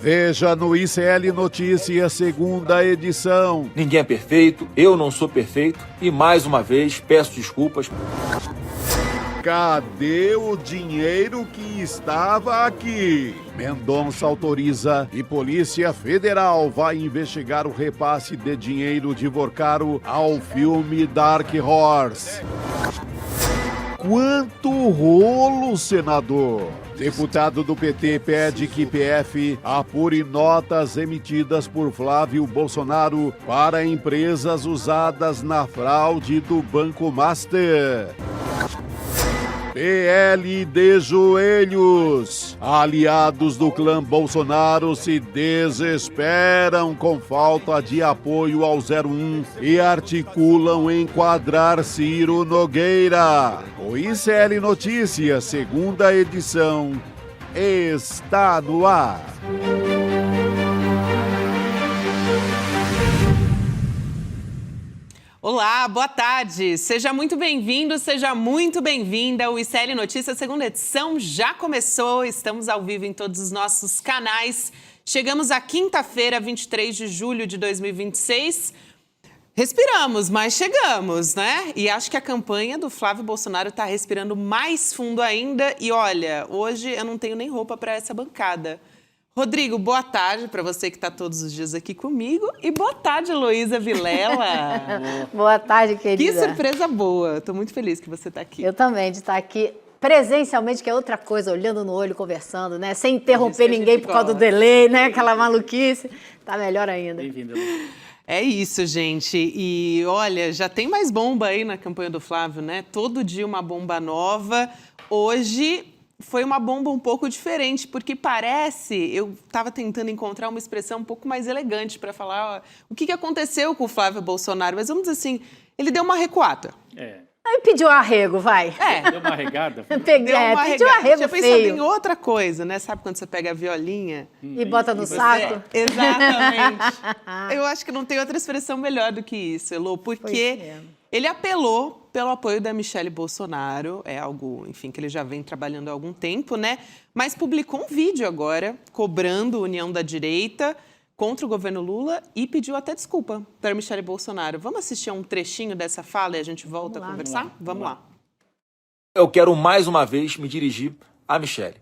Veja no ICL Notícias, segunda edição. Ninguém é perfeito, eu não sou perfeito e mais uma vez peço desculpas. Cadê o dinheiro que estava aqui? Mendonça autoriza e Polícia Federal vai investigar o repasse de dinheiro de Vorcaro ao filme Dark Horse. Quanto rolo, senador! Deputado do PT pede que PF apure notas emitidas por Flávio Bolsonaro para empresas usadas na fraude do Banco Master. PL de joelhos. Aliados do clã Bolsonaro se desesperam com falta de apoio ao 01 e articulam enquadrar Ciro Nogueira. O ICL Notícias, segunda edição, está no ar. Olá, boa tarde. Seja muito bem-vindo, seja muito bem-vinda. O ICL Notícias, segunda edição, já começou. Estamos ao vivo em todos os nossos canais. Chegamos à quinta-feira, 23 de julho de 2026. Respiramos, mas chegamos, né? E acho que a campanha do Flávio Bolsonaro está respirando mais fundo ainda. E olha, hoje eu não tenho nem roupa para essa bancada. Rodrigo, boa tarde para você que está todos os dias aqui comigo. E boa tarde, Heloísa Vilela. Boa tarde, querida. Que surpresa boa. Estou muito feliz que você está aqui. Eu também, de estar aqui presencialmente, que é outra coisa, olhando no olho, conversando, né? Sem interromper ninguém por causa do delay, né? Aquela maluquice. Tá melhor ainda. Bem-vinda. É isso, gente. E olha, já tem mais bomba aí na campanha do Flávio, né? Todo dia uma bomba nova. Hoje foi uma bomba um pouco diferente, porque parece... Eu estava tentando encontrar uma expressão um pouco mais elegante para falar o que aconteceu com o Flávio Bolsonaro, mas vamos dizer assim, ele deu uma recuada. Aí pediu arrego, vai. Deu uma regada. Pediu arrego Tinha pensado feio. em outra coisa, né? Sabe quando você pega a violinha? E bota no saco? Exatamente. Eu acho que não tem outra expressão melhor do que isso, Elô, porque ele apelou pelo apoio da Michelle Bolsonaro, é algo, enfim, que ele já vem trabalhando há algum tempo, né? Mas publicou um vídeo agora, cobrando a união da direita contra o governo Lula e pediu até desculpa para Michelle Bolsonaro. Vamos assistir a um trechinho dessa fala e a gente volta a conversar? Vamos lá. Eu quero mais uma vez me dirigir à Michelle.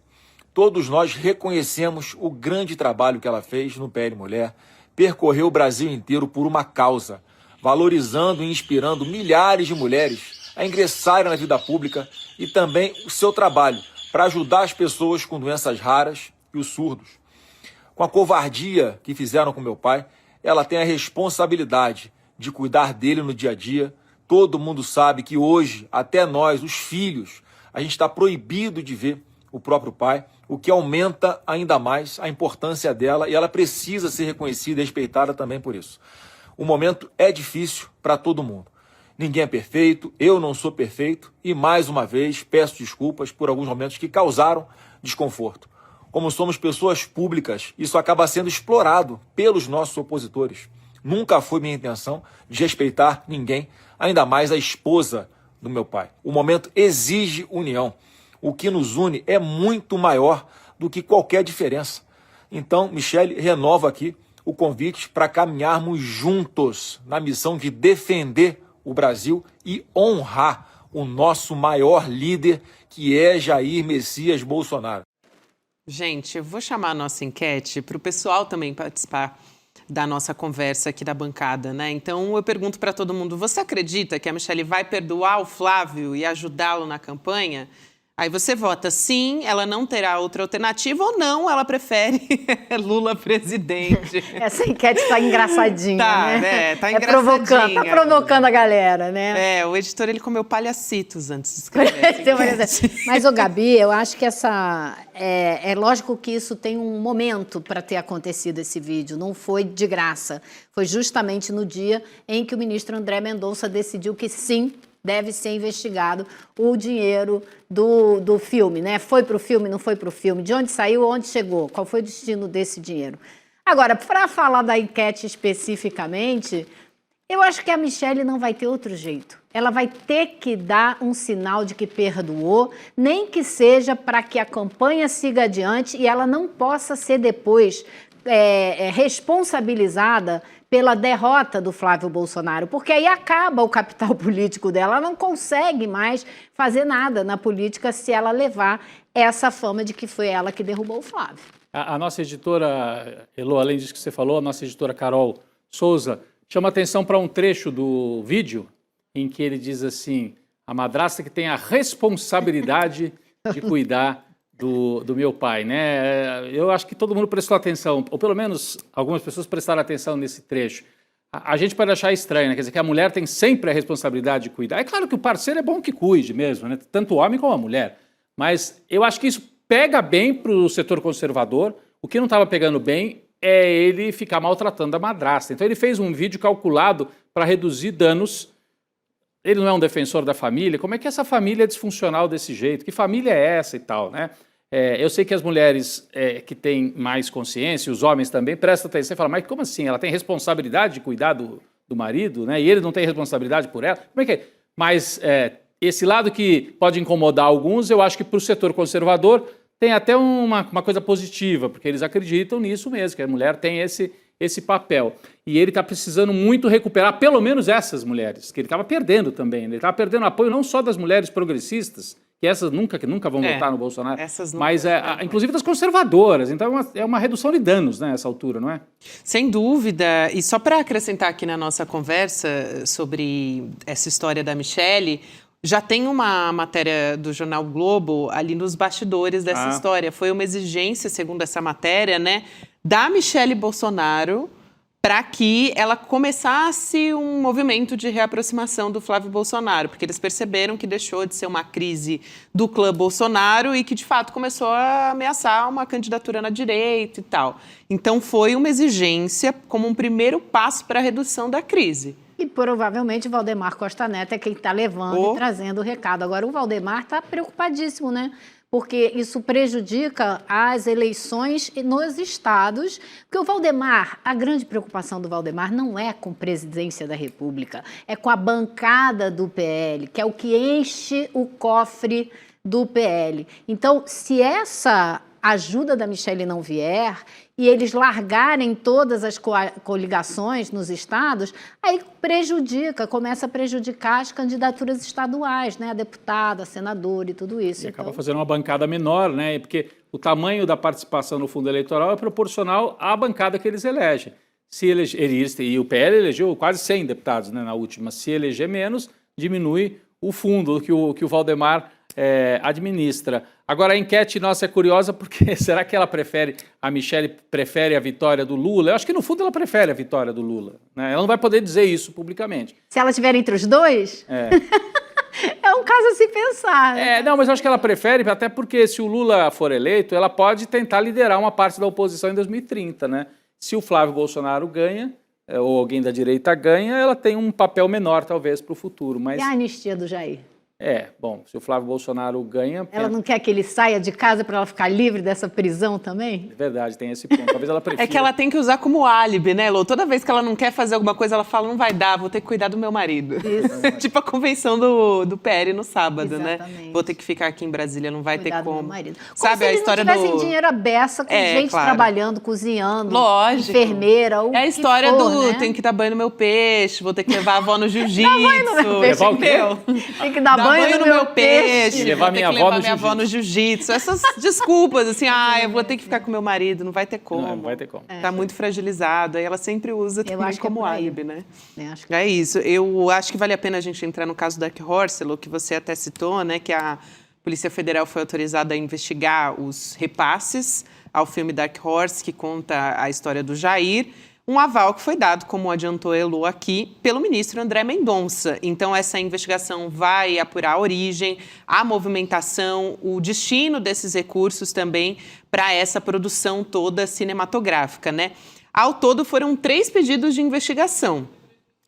Todos nós reconhecemos o grande trabalho que ela fez no PL Mulher, percorreu o Brasil inteiro por uma causa, valorizando e inspirando milhares de mulheres a ingressarem na vida pública e também o seu trabalho para ajudar as pessoas com doenças raras e os surdos. Com a covardia que fizeram com meu pai, ela tem a responsabilidade de cuidar dele no dia a dia. Todo mundo sabe que hoje, até nós, os filhos, a gente está proibido de ver o próprio pai, o que aumenta ainda mais a importância dela e ela precisa ser reconhecida e respeitada também por isso. O momento é difícil para todo mundo. Ninguém é perfeito, eu não sou perfeito e, mais uma vez, peço desculpas por alguns momentos que causaram desconforto. Como somos pessoas públicas, isso acaba sendo explorado pelos nossos opositores. Nunca foi minha intenção desrespeitar ninguém, ainda mais a esposa do meu pai. O momento exige união. O que nos une é muito maior do que qualquer diferença. Então, Michelle, renova aqui o convite para caminharmos juntos na missão de defender o Brasil e honrar o nosso maior líder, que é Jair Messias Bolsonaro. Gente, eu vou chamar a nossa enquete para o pessoal também participar da nossa conversa aqui da bancada, né? Então, eu pergunto para todo mundo, você acredita que a Michelle vai perdoar o Flávio e ajudá-lo na campanha? Aí você vota sim, ela não terá outra alternativa, ou não, ela prefere Lula presidente. Essa enquete está engraçadinha, né? Tá engraçadinha. Tá provocando a galera, né? O editor, ele comeu palhacitos antes de escrever. Mas, ô Gabi, eu acho que é lógico que isso tem um momento para ter acontecido esse vídeo, não foi de graça. Foi justamente no dia em que o ministro André Mendonça decidiu que sim, deve ser investigado o dinheiro do filme, né? Foi para o filme, não foi para o filme? De onde saiu, onde chegou? Qual foi o destino desse dinheiro? Agora, para falar da enquete especificamente, eu acho que a Michelle não vai ter outro jeito. Ela vai ter que dar um sinal de que perdoou, nem que seja para que a campanha siga adiante e ela não possa ser depois responsabilizada pela derrota do Flávio Bolsonaro, porque aí acaba o capital político dela, ela não consegue mais fazer nada na política se ela levar essa fama de que foi ela que derrubou o Flávio. A nossa editora, Elô, além disso que você falou, a nossa editora Carol Souza chama atenção para um trecho do vídeo em que ele diz assim: a madrasta que tem a responsabilidade de cuidar do meu pai, né? Eu acho que todo mundo prestou atenção, ou pelo menos algumas pessoas prestaram atenção nesse trecho. A gente pode achar estranho, né? Quer dizer, que a mulher tem sempre a responsabilidade de cuidar. É claro que o parceiro é bom que cuide mesmo, né? Tanto o homem como a mulher. Mas eu acho que isso pega bem para o setor conservador. O que não estava pegando bem é ele ficar maltratando a madrasta. Então ele fez um vídeo calculado para reduzir danos. Ele não é um defensor da família. Como é que essa família é disfuncional desse jeito? Que família é essa e tal, né? Eu sei que as mulheres que têm mais consciência, os homens também, prestam atenção e falam, mas como assim? Ela tem responsabilidade de cuidar do marido, né? E ele não tem responsabilidade por ela? Como é que é? Mas esse lado que pode incomodar alguns, eu acho que para o setor conservador tem até uma coisa positiva, porque eles acreditam nisso mesmo, que a mulher tem esse papel. E ele está precisando muito recuperar, pelo menos essas mulheres, que ele estava perdendo também. Ele estava perdendo apoio não só das mulheres progressistas, que essas nunca vão votar no Bolsonaro, mas inclusive das conservadoras. Então é uma redução de danos, né, nessa altura, não é? Sem dúvida. E só para acrescentar aqui na nossa conversa sobre essa história da Michelle, já tem uma matéria do jornal Globo ali nos bastidores dessa história. Foi uma exigência, segundo essa matéria, né, da Michelle Bolsonaro, para que ela começasse um movimento de reaproximação do Flávio Bolsonaro, porque eles perceberam que deixou de ser uma crise do clã Bolsonaro e que, de fato, começou a ameaçar uma candidatura na direita e tal. Então, foi uma exigência como um primeiro passo para a redução da crise. E provavelmente o Valdemar Costa Neto é quem está levando e trazendo o recado. Agora, o Valdemar está preocupadíssimo, né? Porque isso prejudica as eleições nos estados. Porque o Valdemar, a grande preocupação do Valdemar não é com a presidência da República, é com a bancada do PL, que é o que enche o cofre do PL. Então, se essa ajuda da Michelle não vier e eles largarem todas as coligações nos estados, aí começa a prejudicar as candidaturas estaduais, né? A deputada, a senadora e tudo isso. E acaba fazendo uma bancada menor, né? Porque o tamanho da participação no fundo eleitoral é proporcional à bancada que eles elegem. E o PL elegeu quase 100 deputados, né, na última. Se eleger menos, diminui o fundo que o Valdemar administra. Agora, a enquete nossa é curiosa porque será que a Michelle prefere a vitória do Lula? Eu acho que, no fundo, ela prefere a vitória do Lula, né? Ela não vai poder dizer isso publicamente. Se ela estiver entre os dois? É um caso a se pensar. Né? Não, mas eu acho que ela prefere, até porque se o Lula for eleito, ela pode tentar liderar uma parte da oposição em 2030, né? Se o Flávio Bolsonaro ganha, ou alguém da direita ganha, ela tem um papel menor, talvez, para o futuro. Mas... E a anistia do Jair? Bom, se o Flávio Bolsonaro ganha... Ela não quer que ele saia de casa para ela ficar livre dessa prisão também? É verdade, tem esse ponto. Talvez ela prefira. É que ela tem que usar como álibi, né, Lô? Toda vez que ela não quer fazer alguma coisa, ela fala, não vai dar, vou ter que cuidar do meu marido. Isso. Tipo a convenção do PL no sábado, exatamente, né? Vou ter que ficar aqui em Brasília, não vai cuidar ter como. Do meu marido. Sabe se a história não tivessem dinheiro à beça, com gente claro, trabalhando, cozinhando, lógico, enfermeira, É a história né? Tem que dar banho no meu peixe, vou ter que levar a avó no jiu-jitsu. Levar o quê? Tem que dar banho no meu peixe. Levar minha avó no jiu-jitsu. Essas desculpas, assim, eu vou ter que ficar com meu marido, não vai ter como. Não vai ter como. Tá muito fragilizado. Aí ela sempre usa também como álibi, né? É isso. Eu acho que vale a pena a gente entrar no caso Dark Horse, que você até citou, né? Que a Polícia Federal foi autorizada a investigar os repasses ao filme Dark Horse, que conta a história do Jair. Um aval que foi dado, como adiantou Elô aqui, pelo ministro André Mendonça. Então, essa investigação vai apurar a origem, a movimentação, o destino desses recursos também para essa produção toda cinematográfica, né? Ao todo, foram 3 pedidos de investigação.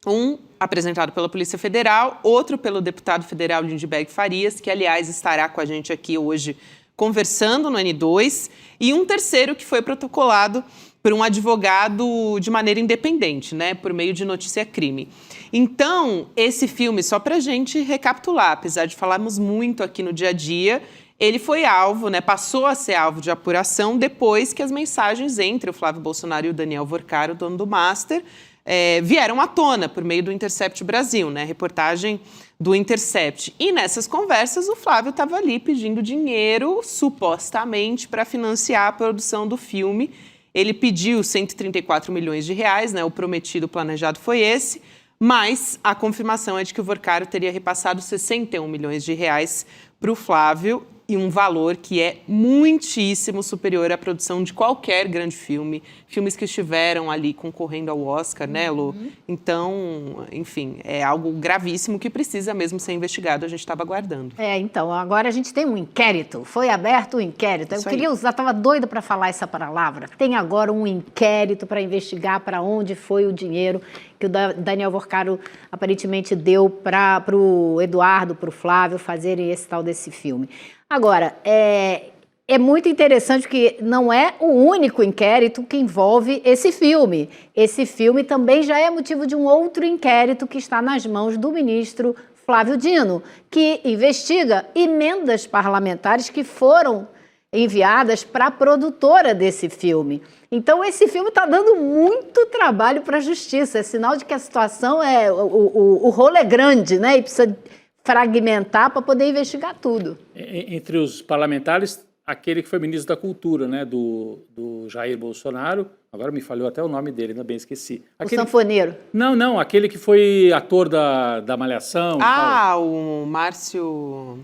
Um apresentado pela Polícia Federal, outro pelo deputado federal Lindbergh Farias, que, aliás, estará com a gente aqui hoje conversando no N2, e um terceiro que foi protocolado por um advogado de maneira independente, né, por meio de notícia-crime. Então, esse filme, só para a gente recapitular, apesar de falarmos muito aqui no dia a dia, ele foi alvo, né, passou a ser alvo de apuração depois que as mensagens entre o Flávio Bolsonaro e o Daniel Vorcari, o dono do Master, vieram à tona por meio do Intercept Brasil, né, reportagem do Intercept. E nessas conversas o Flávio estava ali pedindo dinheiro, supostamente, para financiar a produção do filme. Ele pediu 134 milhões de reais, né, o prometido, planejado foi esse, mas a confirmação é de que o Vorcari teria repassado 61 milhões de reais para o Flávio, e um valor que é muitíssimo superior à produção de qualquer grande filme, filmes que estiveram ali concorrendo ao Oscar, né, Lu? Então, enfim, é algo gravíssimo que precisa mesmo ser investigado, a gente estava aguardando. Então, agora a gente tem um inquérito, foi aberto um inquérito. Eu queria usar, estava doida para falar essa palavra. Tem agora um inquérito para investigar para onde foi o dinheiro que o Daniel Vorcari aparentemente deu para o Eduardo, para o Flávio fazerem esse tal desse filme. Agora, é muito interessante que não é o único inquérito que envolve esse filme. Esse filme também já é motivo de um outro inquérito que está nas mãos do ministro Flávio Dino, que investiga emendas parlamentares que foram enviadas para a produtora desse filme. Então, esse filme está dando muito trabalho para a justiça. É sinal de que a situação o rolo é grande, né? E precisa fragmentar para poder investigar tudo. Entre os parlamentares, aquele que foi ministro da Cultura, né, do Jair Bolsonaro, agora me falhou até o nome dele, ainda bem esqueci. O sanfoneiro. Não, aquele que foi ator da Malhação. O Márcio...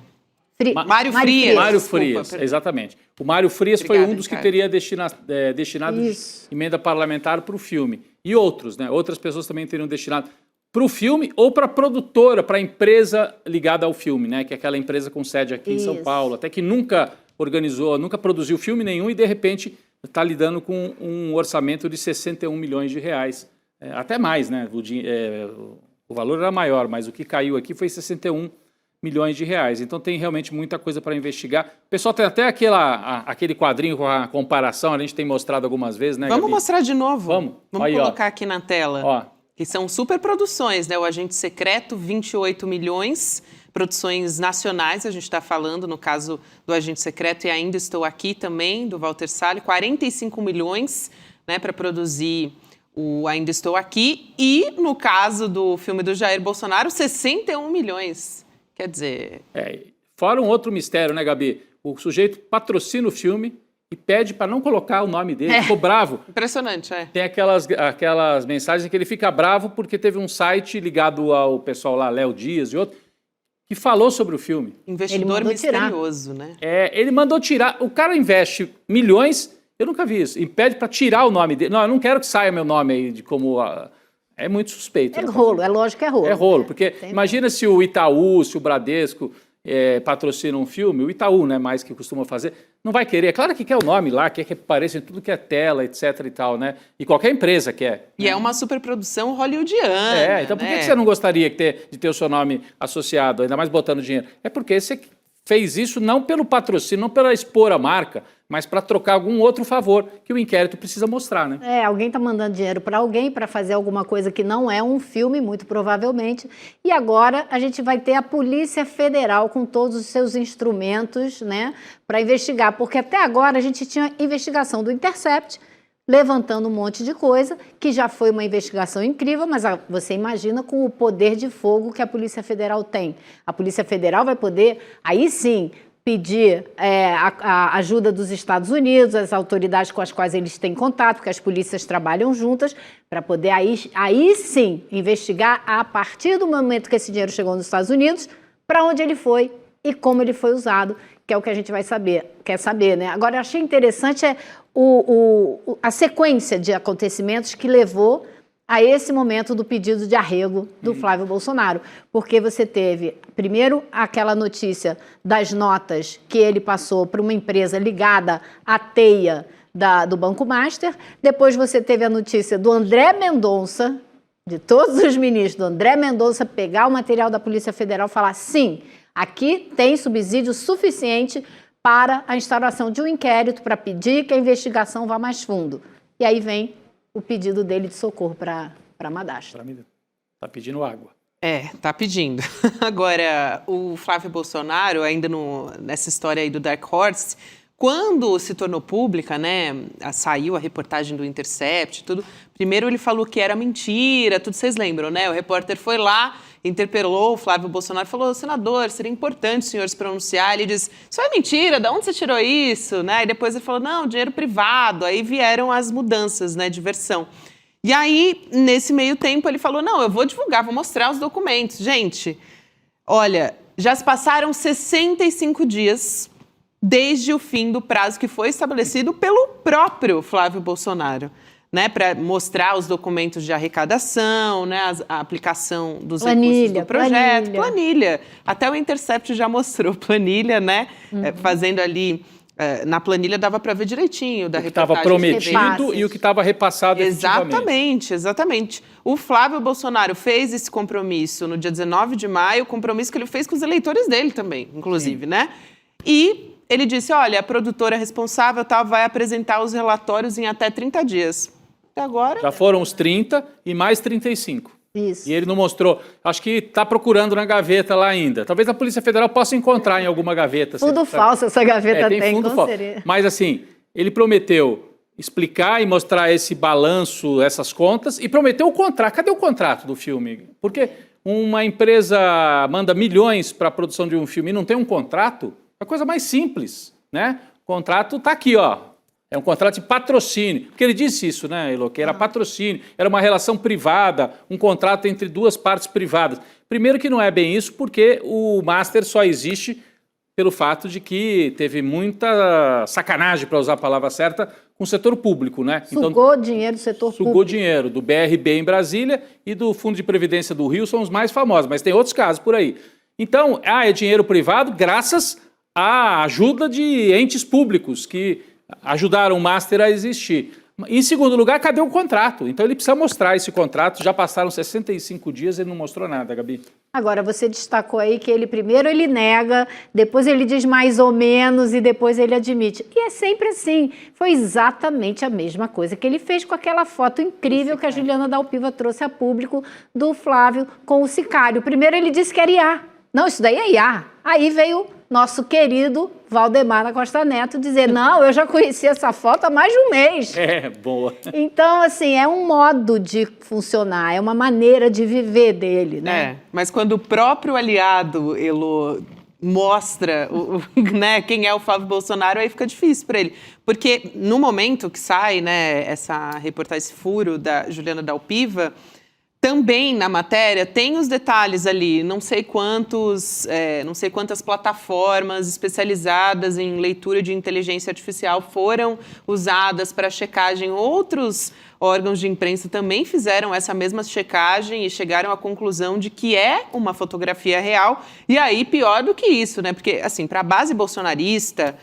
Mário Frias. Mário Frias, exatamente. O Mário Frias foi um dos que teria destinado emenda parlamentar para o filme. E outros, né? Outras pessoas também teriam destinado para o filme ou para a produtora, para a empresa ligada ao filme, né? Que é aquela empresa com sede aqui em São Paulo, até que nunca produziu filme nenhum e, de repente, está lidando com um orçamento de 61 milhões de reais. Até mais, né? O valor era maior, mas o que caiu aqui foi 61 milhões de reais. Então tem realmente muita coisa para investigar. O pessoal tem até aquele quadrinho com a comparação, a gente tem mostrado algumas vezes, né, Vamos Gabi? mostrar de novo? Vamos Aí, colocar ó. aqui na tela. Ó. Que são superproduções, né? O Agente Secreto, 28 milhões, produções nacionais, a gente está falando, no caso do Agente Secreto, e Ainda Estou Aqui também, do Walter Salles, 45 milhões, né, para produzir o Ainda Estou Aqui, e no caso do filme do Jair Bolsonaro, 61 milhões. Quer dizer... Fora um outro mistério, né, Gabi? O sujeito patrocina o filme e pede para não colocar o nome dele, ficou bravo. Impressionante, Tem aquelas mensagens em que ele fica bravo porque teve um site ligado ao pessoal lá, Léo Dias e outro, que falou sobre o filme. Investidor misterioso, né? Ele mandou tirar. O cara investe milhões, eu nunca vi isso, e pede para tirar o nome dele. Não, eu não quero que saia meu nome aí de como... É muito suspeito. É rolo, é lógico que é rolo. É rolo, porque imagina se o Itaú, se o Bradesco patrocina um filme, o Itaú, né, mais que costuma fazer, não vai querer. É claro que quer o nome lá, quer que apareça em tudo que é tela, etc e tal, né? E qualquer empresa quer. E é uma superprodução hollywoodiana. Então por que você não gostaria de ter o seu nome associado, ainda mais botando dinheiro? É porque você fez isso não pelo patrocínio, não para expor a marca, mas para trocar algum outro favor que o inquérito precisa mostrar, né? Alguém está mandando dinheiro para alguém para fazer alguma coisa que não é um filme, muito provavelmente. E agora a gente vai ter a Polícia Federal com todos os seus instrumentos, né, para investigar. Porque até agora a gente tinha investigação do Intercept, levantando um monte de coisa, que já foi uma investigação incrível, mas você imagina com o poder de fogo que a Polícia Federal tem. A Polícia Federal vai poder, aí sim, pedir a ajuda dos Estados Unidos, as autoridades com as quais eles têm contato, porque as polícias trabalham juntas, para poder aí sim investigar a partir do momento que esse dinheiro chegou nos Estados Unidos, para onde ele foi e como ele foi usado, que é o que a gente quer saber, né? Agora, eu achei interessante a sequência de acontecimentos que levou a esse momento do pedido de arrego do Flávio Bolsonaro. Porque você teve, primeiro, aquela notícia das notas que ele passou para uma empresa ligada à teia do Banco Master. Depois você teve a notícia do André Mendonça, de todos os ministros, do André Mendonça pegar o material da Polícia Federal e falar, sim, aqui tem subsídio suficiente para a instauração de um inquérito para pedir que a investigação vá mais fundo. E aí vem o pedido dele de socorro para Madastro. Está pedindo água. Tá pedindo. Agora, o Flávio Bolsonaro, ainda nessa história aí do Dark Horse, quando se tornou pública, né, saiu a reportagem do Intercept, tudo, primeiro ele falou que era mentira, tudo, vocês lembram, né? O repórter foi lá, interpelou o Flávio Bolsonaro e falou: senador, seria importante o senhor se pronunciar. Ele disse: isso é mentira, de onde você tirou isso? Né? E depois ele falou: não, dinheiro privado. Aí vieram as mudanças, né, de versão. E aí, nesse meio tempo, ele falou: não, eu vou divulgar, vou mostrar os documentos. Gente, olha, já se passaram 65 dias desde o fim do prazo que foi estabelecido pelo próprio Flávio Bolsonaro, né, para mostrar os documentos de arrecadação, né, a aplicação dos recursos do projeto, planilha. Até o Intercept já mostrou planilha, né, fazendo ali. Na planilha dava para ver direitinho da reportagem. Estava prometido e o que estava repassado efetivamente. Exatamente. O Flávio Bolsonaro fez esse compromisso no dia 19 de maio, compromisso que ele fez com os eleitores dele também, inclusive, né? E ele disse: olha, a produtora responsável vai apresentar os relatórios em até 30 dias. Até agora... Já foram os 30 e mais 35. Isso. E ele não mostrou. Acho que está procurando na gaveta lá ainda. Talvez a Polícia Federal possa encontrar em alguma gaveta. Fundo falso essa gaveta tem fundo falso. Mas assim, ele prometeu explicar e mostrar esse balanço, essas contas, e prometeu o contrato. Cadê o contrato do filme? Porque uma empresa manda milhões para a produção de um filme e não tem um contrato, é a coisa mais simples, né? O contrato está aqui, ó. É um contrato de patrocínio. Porque ele disse isso, né, Elô? Que era patrocínio, era uma relação privada, um contrato entre duas partes privadas. Primeiro que não é bem isso, porque o Master só existe pelo fato de que teve muita sacanagem, para usar a palavra certa, com o setor público, né? Sugou dinheiro do setor público. Sugou dinheiro do BRB em Brasília e do Fundo de Previdência do Rio, são os mais famosos, mas tem outros casos por aí. Então, é dinheiro privado graças à ajuda de entes públicos que ajudaram o Master a existir. Em segundo lugar, cadê o contrato? Então ele precisa mostrar esse contrato. Já passaram 65 dias e ele não mostrou nada, Gabi. Agora, você destacou aí que ele primeiro ele nega, depois ele diz mais ou menos e depois ele admite. E é sempre assim. Foi exatamente a mesma coisa que ele fez com aquela foto incrível que a Juliana Dalpiva trouxe a público do Flávio com o sicário. Primeiro ele disse que era IA. Não, isso daí é IA. Aí veio nosso querido Valdemar da Costa Neto dizer: não, eu já conheci essa foto há mais de um mês. É, boa. Então, assim, é um modo de funcionar, é uma maneira de viver dele, né? Mas quando o próprio aliado, Elô, mostra né, quem é o Flávio Bolsonaro, aí fica difícil para ele. Porque no momento que sai, né, essa reportagem, esse furo da Juliana Dalpiva, também na matéria tem os detalhes ali, não sei quantas plataformas especializadas em leitura de inteligência artificial foram usadas para checagem. Outros órgãos de imprensa também fizeram essa mesma checagem e chegaram à conclusão de que é uma fotografia real. E aí, pior do que isso, né? Porque, assim, para a base bolsonarista,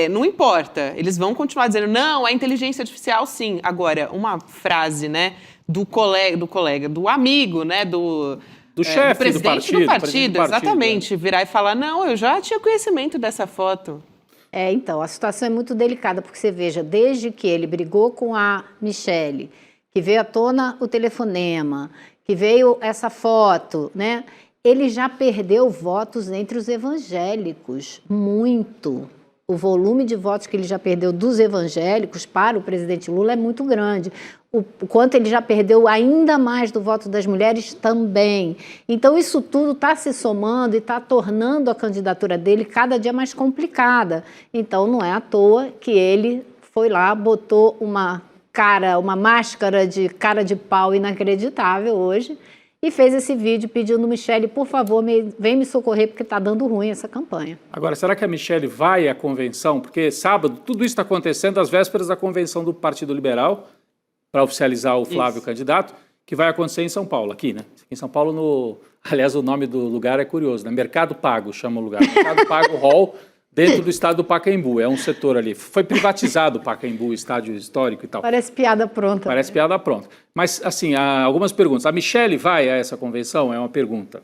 não importa, eles vão continuar dizendo: não, a inteligência artificial sim. Agora, uma frase, né, do amigo, né, do chefe do presidente do partido, exatamente, virar e falar: não, eu já tinha conhecimento dessa foto. Então, a situação é muito delicada, porque você veja, desde que ele brigou com a Michelle, que veio à tona o telefonema, que veio essa foto, né, ele já perdeu votos entre os evangélicos, muito. O volume de votos que ele já perdeu dos evangélicos para o presidente Lula é muito grande. O quanto ele já perdeu ainda mais do voto das mulheres também. Então, isso tudo está se somando e está tornando a candidatura dele cada dia mais complicada. Então, não é à toa que ele foi lá, botou uma máscara de cara de pau inacreditável hoje, e fez esse vídeo pedindo: Michelle, por favor, vem me socorrer, porque está dando ruim essa campanha. Agora, será que a Michelle vai à convenção? Porque sábado, tudo isso está acontecendo às vésperas da convenção do Partido Liberal, para oficializar o Flávio candidato, que vai acontecer em São Paulo, aqui, né? Em São Paulo, aliás, o nome do lugar é curioso, né? Mercado Pago chama o lugar. Mercado Pago Hall, dentro do estádio do Pacaembu. É um setor ali. Foi privatizado o Pacaembu, o estádio histórico e tal. Parece piada pronta. Parece piada pronta. Mas, assim, há algumas perguntas. A Michelle vai a essa convenção? É uma pergunta.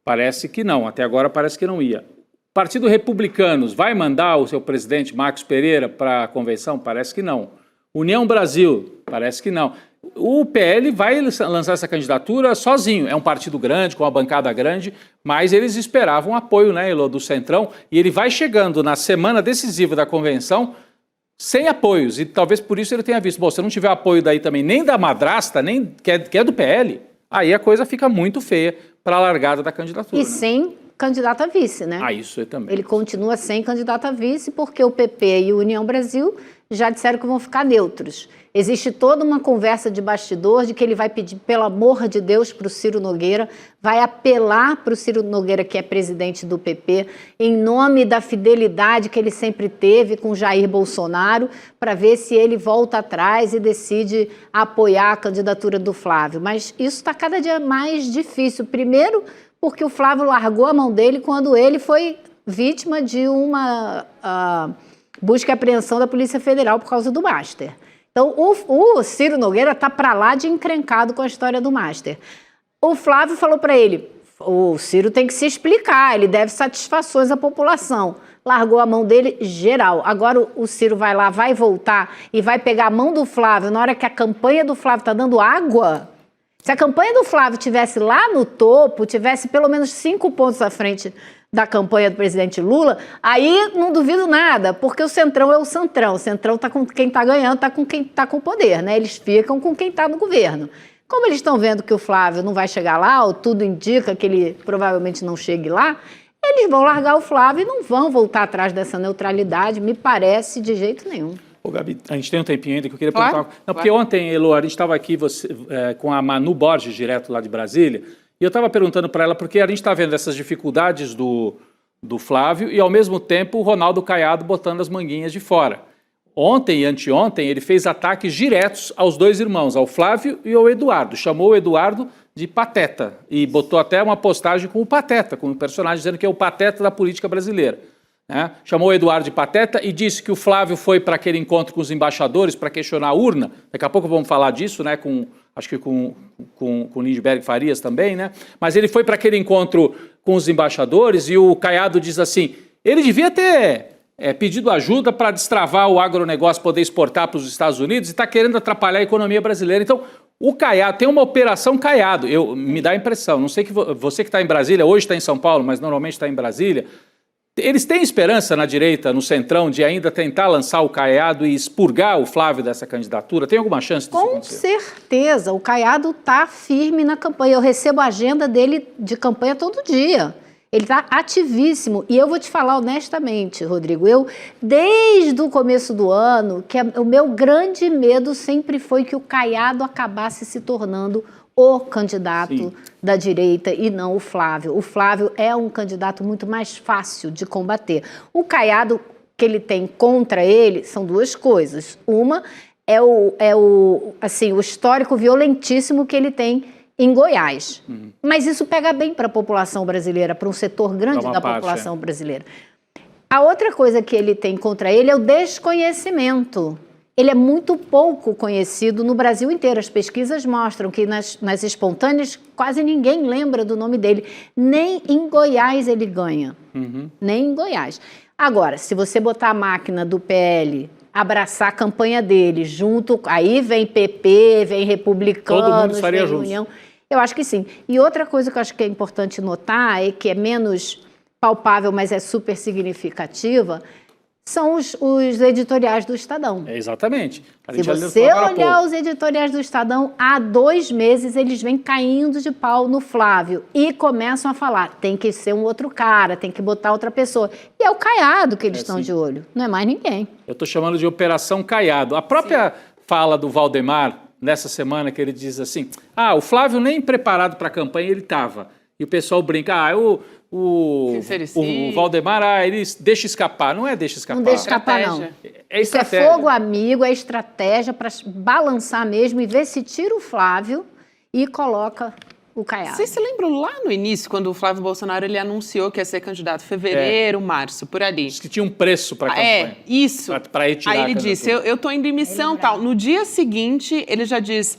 Parece que não. Até agora parece que não ia. O Partido Republicanos vai mandar o seu presidente, Marcos Pereira, para a convenção? Parece que não. União Brasil? Parece que não. O PL vai lançar essa candidatura sozinho. É um partido grande, com uma bancada grande, mas eles esperavam apoio, né, Elô, do Centrão. E ele vai chegando na semana decisiva da convenção sem apoios. E talvez por isso ele tenha visto, bom, se não tiver apoio daí também, nem da madrasta, nem que é do PL, aí a coisa fica muito feia para a largada da candidatura. E né? sem candidato a vice, né? Isso também. Ele continua sem candidato a vice porque o PP e o União Brasil já disseram que vão ficar neutros. Existe toda uma conversa de bastidor de que ele vai pedir, pelo amor de Deus, para o Ciro Nogueira, vai apelar para o Ciro Nogueira, que é presidente do PP, em nome da fidelidade que ele sempre teve com Jair Bolsonaro, para ver se ele volta atrás e decide apoiar a candidatura do Flávio. Mas isso está cada dia mais difícil. Primeiro, porque o Flávio largou a mão dele quando ele foi vítima de uma busca e apreensão da Polícia Federal por causa do Master. Então, o Ciro Nogueira está para lá de encrencado com a história do Master. O Flávio falou para ele, o Ciro tem que se explicar, ele deve satisfações à população. Largou a mão dele geral. Agora o Ciro vai lá, vai voltar e vai pegar a mão do Flávio na hora que a campanha do Flávio está dando água. Se a campanha do Flávio tivesse lá no topo, tivesse pelo menos 5 pontos à frente da campanha do presidente Lula, aí não duvido nada, porque o Centrão é o Centrão. O Centrão está com quem está ganhando, está com quem está com o poder, né? Eles ficam com quem está no governo. Como eles estão vendo que o Flávio não vai chegar lá, ou tudo indica que ele provavelmente não chegue lá, eles vão largar o Flávio e não vão voltar atrás dessa neutralidade, me parece, de jeito nenhum. Ô, Gabi, a gente tem um tempinho ainda que eu queria perguntar. Não, porque ontem, Elô, a gente estava aqui com a Manu Borges, direto lá de Brasília, e eu estava perguntando para ela, porque a gente está vendo essas dificuldades do Flávio e, ao mesmo tempo, o Ronaldo Caiado botando as manguinhas de fora. Ontem e anteontem, ele fez ataques diretos aos dois irmãos, ao Flávio e ao Eduardo. Chamou o Eduardo de pateta e botou até uma postagem com o Pateta, com o personagem dizendo que é o pateta da política brasileira. Né? Chamou o Eduardo de pateta e disse que o Flávio foi para aquele encontro com os embaixadores para questionar a urna. Daqui a pouco vamos falar disso, né? Acho que com Lindbergh Farias também, né? Mas ele foi para aquele encontro com os embaixadores e o Caiado diz assim, ele devia ter pedido ajuda para destravar o agronegócio, poder exportar para os Estados Unidos e está querendo atrapalhar a economia brasileira. Então, o Caiado, tem uma operação Caiado, me dá a impressão, não sei que você que está em Brasília, hoje está em São Paulo, mas normalmente está em Brasília, eles têm esperança na direita, no Centrão, de ainda tentar lançar o Caiado e expurgar o Flávio dessa candidatura? Tem alguma chance disso acontecer? Com certeza, o Caiado está firme na campanha. Eu recebo a agenda dele de campanha todo dia. Ele está ativíssimo. E eu vou te falar honestamente, Rodrigo, desde o começo do ano, o meu grande medo sempre foi que o Caiado acabasse se tornando o candidato da direita e não o Flávio. O Flávio é um candidato muito mais fácil de combater. O Caiado que ele tem contra ele são duas coisas. Uma é o histórico violentíssimo que ele tem em Goiás. Mas isso pega bem para a população brasileira, para um setor grande da população brasileira. A outra coisa que ele tem contra ele é o desconhecimento. Ele é muito pouco conhecido no Brasil inteiro. As pesquisas mostram que nas espontâneas quase ninguém lembra do nome dele. Nem em Goiás ele ganha. Nem em Goiás. Agora, se você botar a máquina do PL, abraçar a campanha dele, aí vem PP, vem Republicanos, vem União. Eu acho que sim. E outra coisa que eu acho que é importante notar, que é menos palpável, mas é super significativa, são os editoriais do Estadão. Exatamente. Se você olhar os editoriais do Estadão, há 2 meses eles vêm caindo de pau no Flávio e começam a falar, tem que ser um outro cara, tem que botar outra pessoa. E é o Caiado que eles estão de olho, não é mais ninguém. Eu estou chamando de Operação Caiado. A própria fala do Valdemar, nessa semana, que ele diz assim, o Flávio nem preparado para a campanha ele estava. E o pessoal brinca, o Valdemar, ele deixa escapar. Não é deixa escapar. Não deixa escapar, não. É isso é fogo amigo, é estratégia para balançar mesmo e ver se tira o Flávio e coloca o Caiado. Vocês se lembram lá no início, quando o Flávio Bolsonaro ele anunciou que ia ser candidato em fevereiro, março, por ali? Diz que tinha um preço para a campanha. Isso. Para retirar. Aí ele disse, eu estou indo em missão tal. No dia seguinte, ele já diz...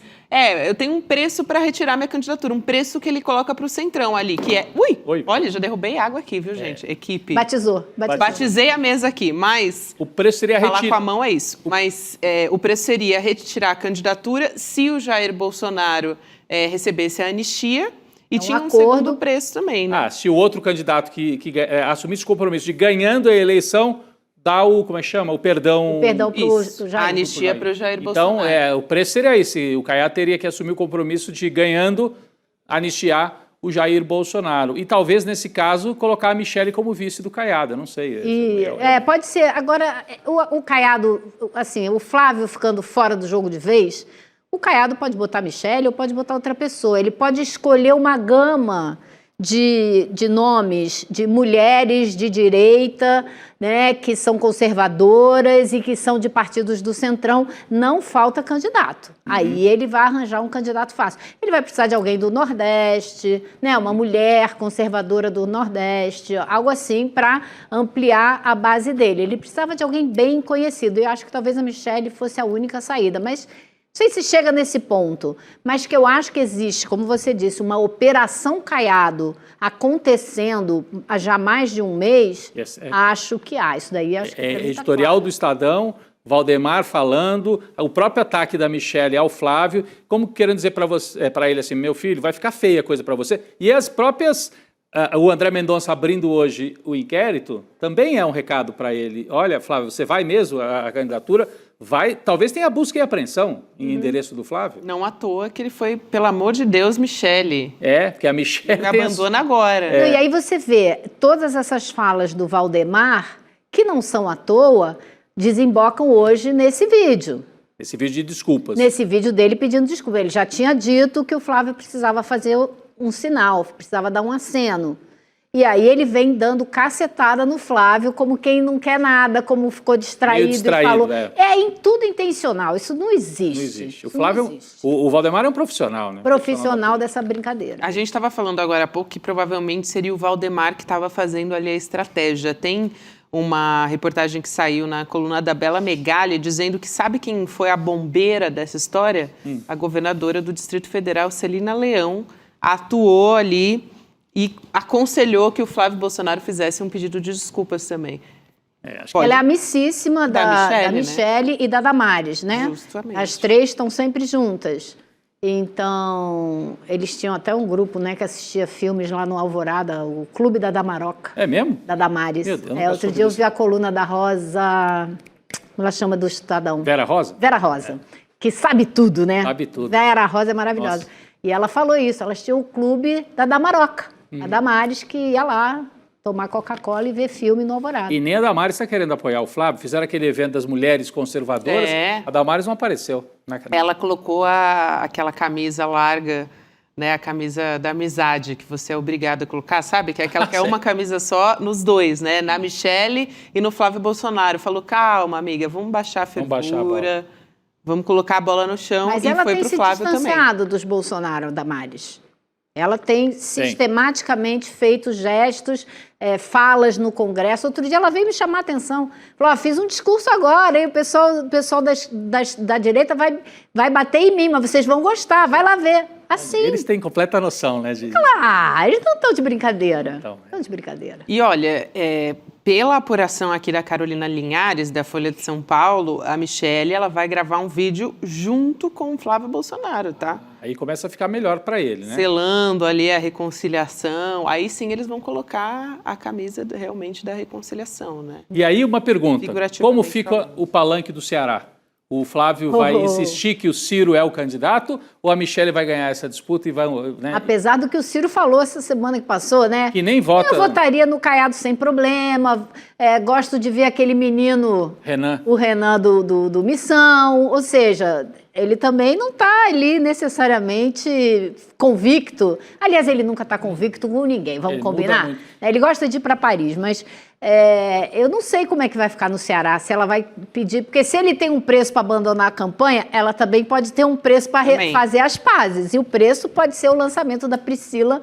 Eu tenho um preço para retirar minha candidatura, um preço que ele coloca para o Centrão ali, que é... Oi. Olha, já derrubei água aqui, viu, gente? Equipe. Batizou. Batizei a mesa aqui, mas... O preço seria falar com a mão é isso. Mas o preço seria retirar a candidatura se o Jair Bolsonaro recebesse a anistia e tinha um segundo preço também, né? Se o outro candidato que assumisse o compromisso de ganhando a eleição, dá o, como é que chama? O perdão... O perdão para o Jair. A anistia para o Jair Bolsonaro. Então, o preço seria esse. O Caiado teria que assumir o compromisso de, ganhando, anistiar o Jair Bolsonaro. E talvez, nesse caso, colocar a Michele como vice do Caiado. Eu não sei. Pode ser. Agora, o Caiado, assim, o Flávio ficando fora do jogo de vez, o Caiado pode botar a Michele ou pode botar outra pessoa. Ele pode escolher uma gama de nomes de mulheres de direita, né, que são conservadoras e que são de partidos do Centrão. Não falta candidato. Aí ele vai arranjar um candidato fácil. Ele vai precisar de alguém do Nordeste, né, uma mulher conservadora do Nordeste, algo assim para ampliar a base dele. Ele precisava de alguém bem conhecido. E eu acho que talvez a Michele fosse a única saída, mas... Não sei se chega nesse ponto, mas que eu acho que existe, como você disse, uma operação Caiado acontecendo há já mais de um mês, acho que há. Isso daí acho que editorial do Estadão, Valdemar falando, o próprio ataque da Michele ao Flávio, como querendo dizer para ele assim, meu filho, vai ficar feia a coisa para você. E as próprias... o André Mendonça abrindo hoje o inquérito, também é um recado para ele. Olha, Flávio, você vai mesmo à candidatura? Vai, talvez tenha busca e apreensão em endereço do Flávio. Não à toa que ele foi, pelo amor de Deus, Michele. Porque a Michele... Me abandona agora. E aí você vê, todas essas falas do Valdemar, que não são à toa, desembocam hoje nesse vídeo. Esse vídeo de desculpas. Nesse vídeo dele pedindo desculpa. Ele já tinha dito que o Flávio precisava fazer um sinal, precisava dar um aceno. E aí ele vem dando cacetada no Flávio, como quem não quer nada, como ficou distraído e falou. Em tudo intencional, isso não existe. Não existe. O Flávio, o Valdemar é um profissional, né? Profissional dessa brincadeira. A gente estava falando agora há pouco que provavelmente seria o Valdemar que estava fazendo ali a estratégia. Tem uma reportagem que saiu na coluna da Bela Megali dizendo que sabe quem foi a bombeira dessa história? A governadora do Distrito Federal, Celina Leão, atuou ali e aconselhou que o Flávio Bolsonaro fizesse um pedido de desculpas também. Ela é amicíssima da Michele, né? E da Damares, né? Justamente. As três estão sempre juntas. Então, eles tinham até um grupo, né, que assistia filmes lá no Alvorada, o Clube da Damaroca. É mesmo? Da Damares. Meu Deus, outro dia eu vi a coluna da Rosa, como ela chama, do Estadão. Vera Rosa? Vera Rosa, que sabe tudo, né? Sabe tudo. Vera Rosa é maravilhosa. Nossa. E ela falou isso, elas tinham o Clube da Damaroca. A Damares que ia lá tomar Coca-Cola e ver filme no Alvorada. E nem a Damares está querendo apoiar o Flávio. Fizeram aquele evento das mulheres conservadoras. A Damares não apareceu. Ela colocou aquela camisa larga, né, a camisa da amizade, que você é obrigado a colocar, sabe? Que é aquela que é uma camisa só nos dois, né? Na Michele e no Flávio Bolsonaro. Falou, calma, amiga, vamos baixar a fervura, vamos colocar a bola no chão. Mas e ela foi tem pro se Flávio distanciado também. dos Bolsonaro, Damares. Ela tem sistematicamente feito gestos, falas no Congresso. Outro dia ela veio me chamar a atenção. Falou, fiz um discurso agora, hein? O pessoal da direita vai bater em mim, mas vocês vão gostar, vai lá ver. Assim. Eles têm completa noção, né? Claro, eles não estão de brincadeira. Estão de brincadeira. E olha, pela apuração aqui da Carolina Linhares, da Folha de São Paulo, a Michele ela vai gravar um vídeo junto com o Flávio Bolsonaro, tá? Aí começa a ficar melhor para ele, né? Selando ali a reconciliação. Aí sim eles vão colocar a camisa realmente da reconciliação, né? E aí uma pergunta, como fica o palanque do Ceará? O Flávio vai insistir que o Ciro é o candidato ou a Michele vai ganhar essa disputa e vai... Né? Apesar do que o Ciro falou essa semana que passou, né? Que nem vota... Eu votaria no Caiado sem problema, gosto de ver aquele menino... Renan. O Renan do Missão, ou seja, ele também não está ali necessariamente convicto. Aliás, ele nunca está convicto com ninguém, vamos combinar? Ele gosta de ir para Paris, mas... eu não sei como é que vai ficar no Ceará, se ela vai pedir... Porque se ele tem um preço para abandonar a campanha, ela também pode ter um preço para fazer as pazes. E o preço pode ser o lançamento da Priscila,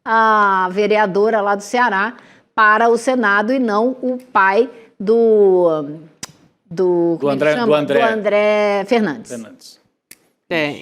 a vereadora lá do Ceará, para o Senado e não o pai do André Fernandes.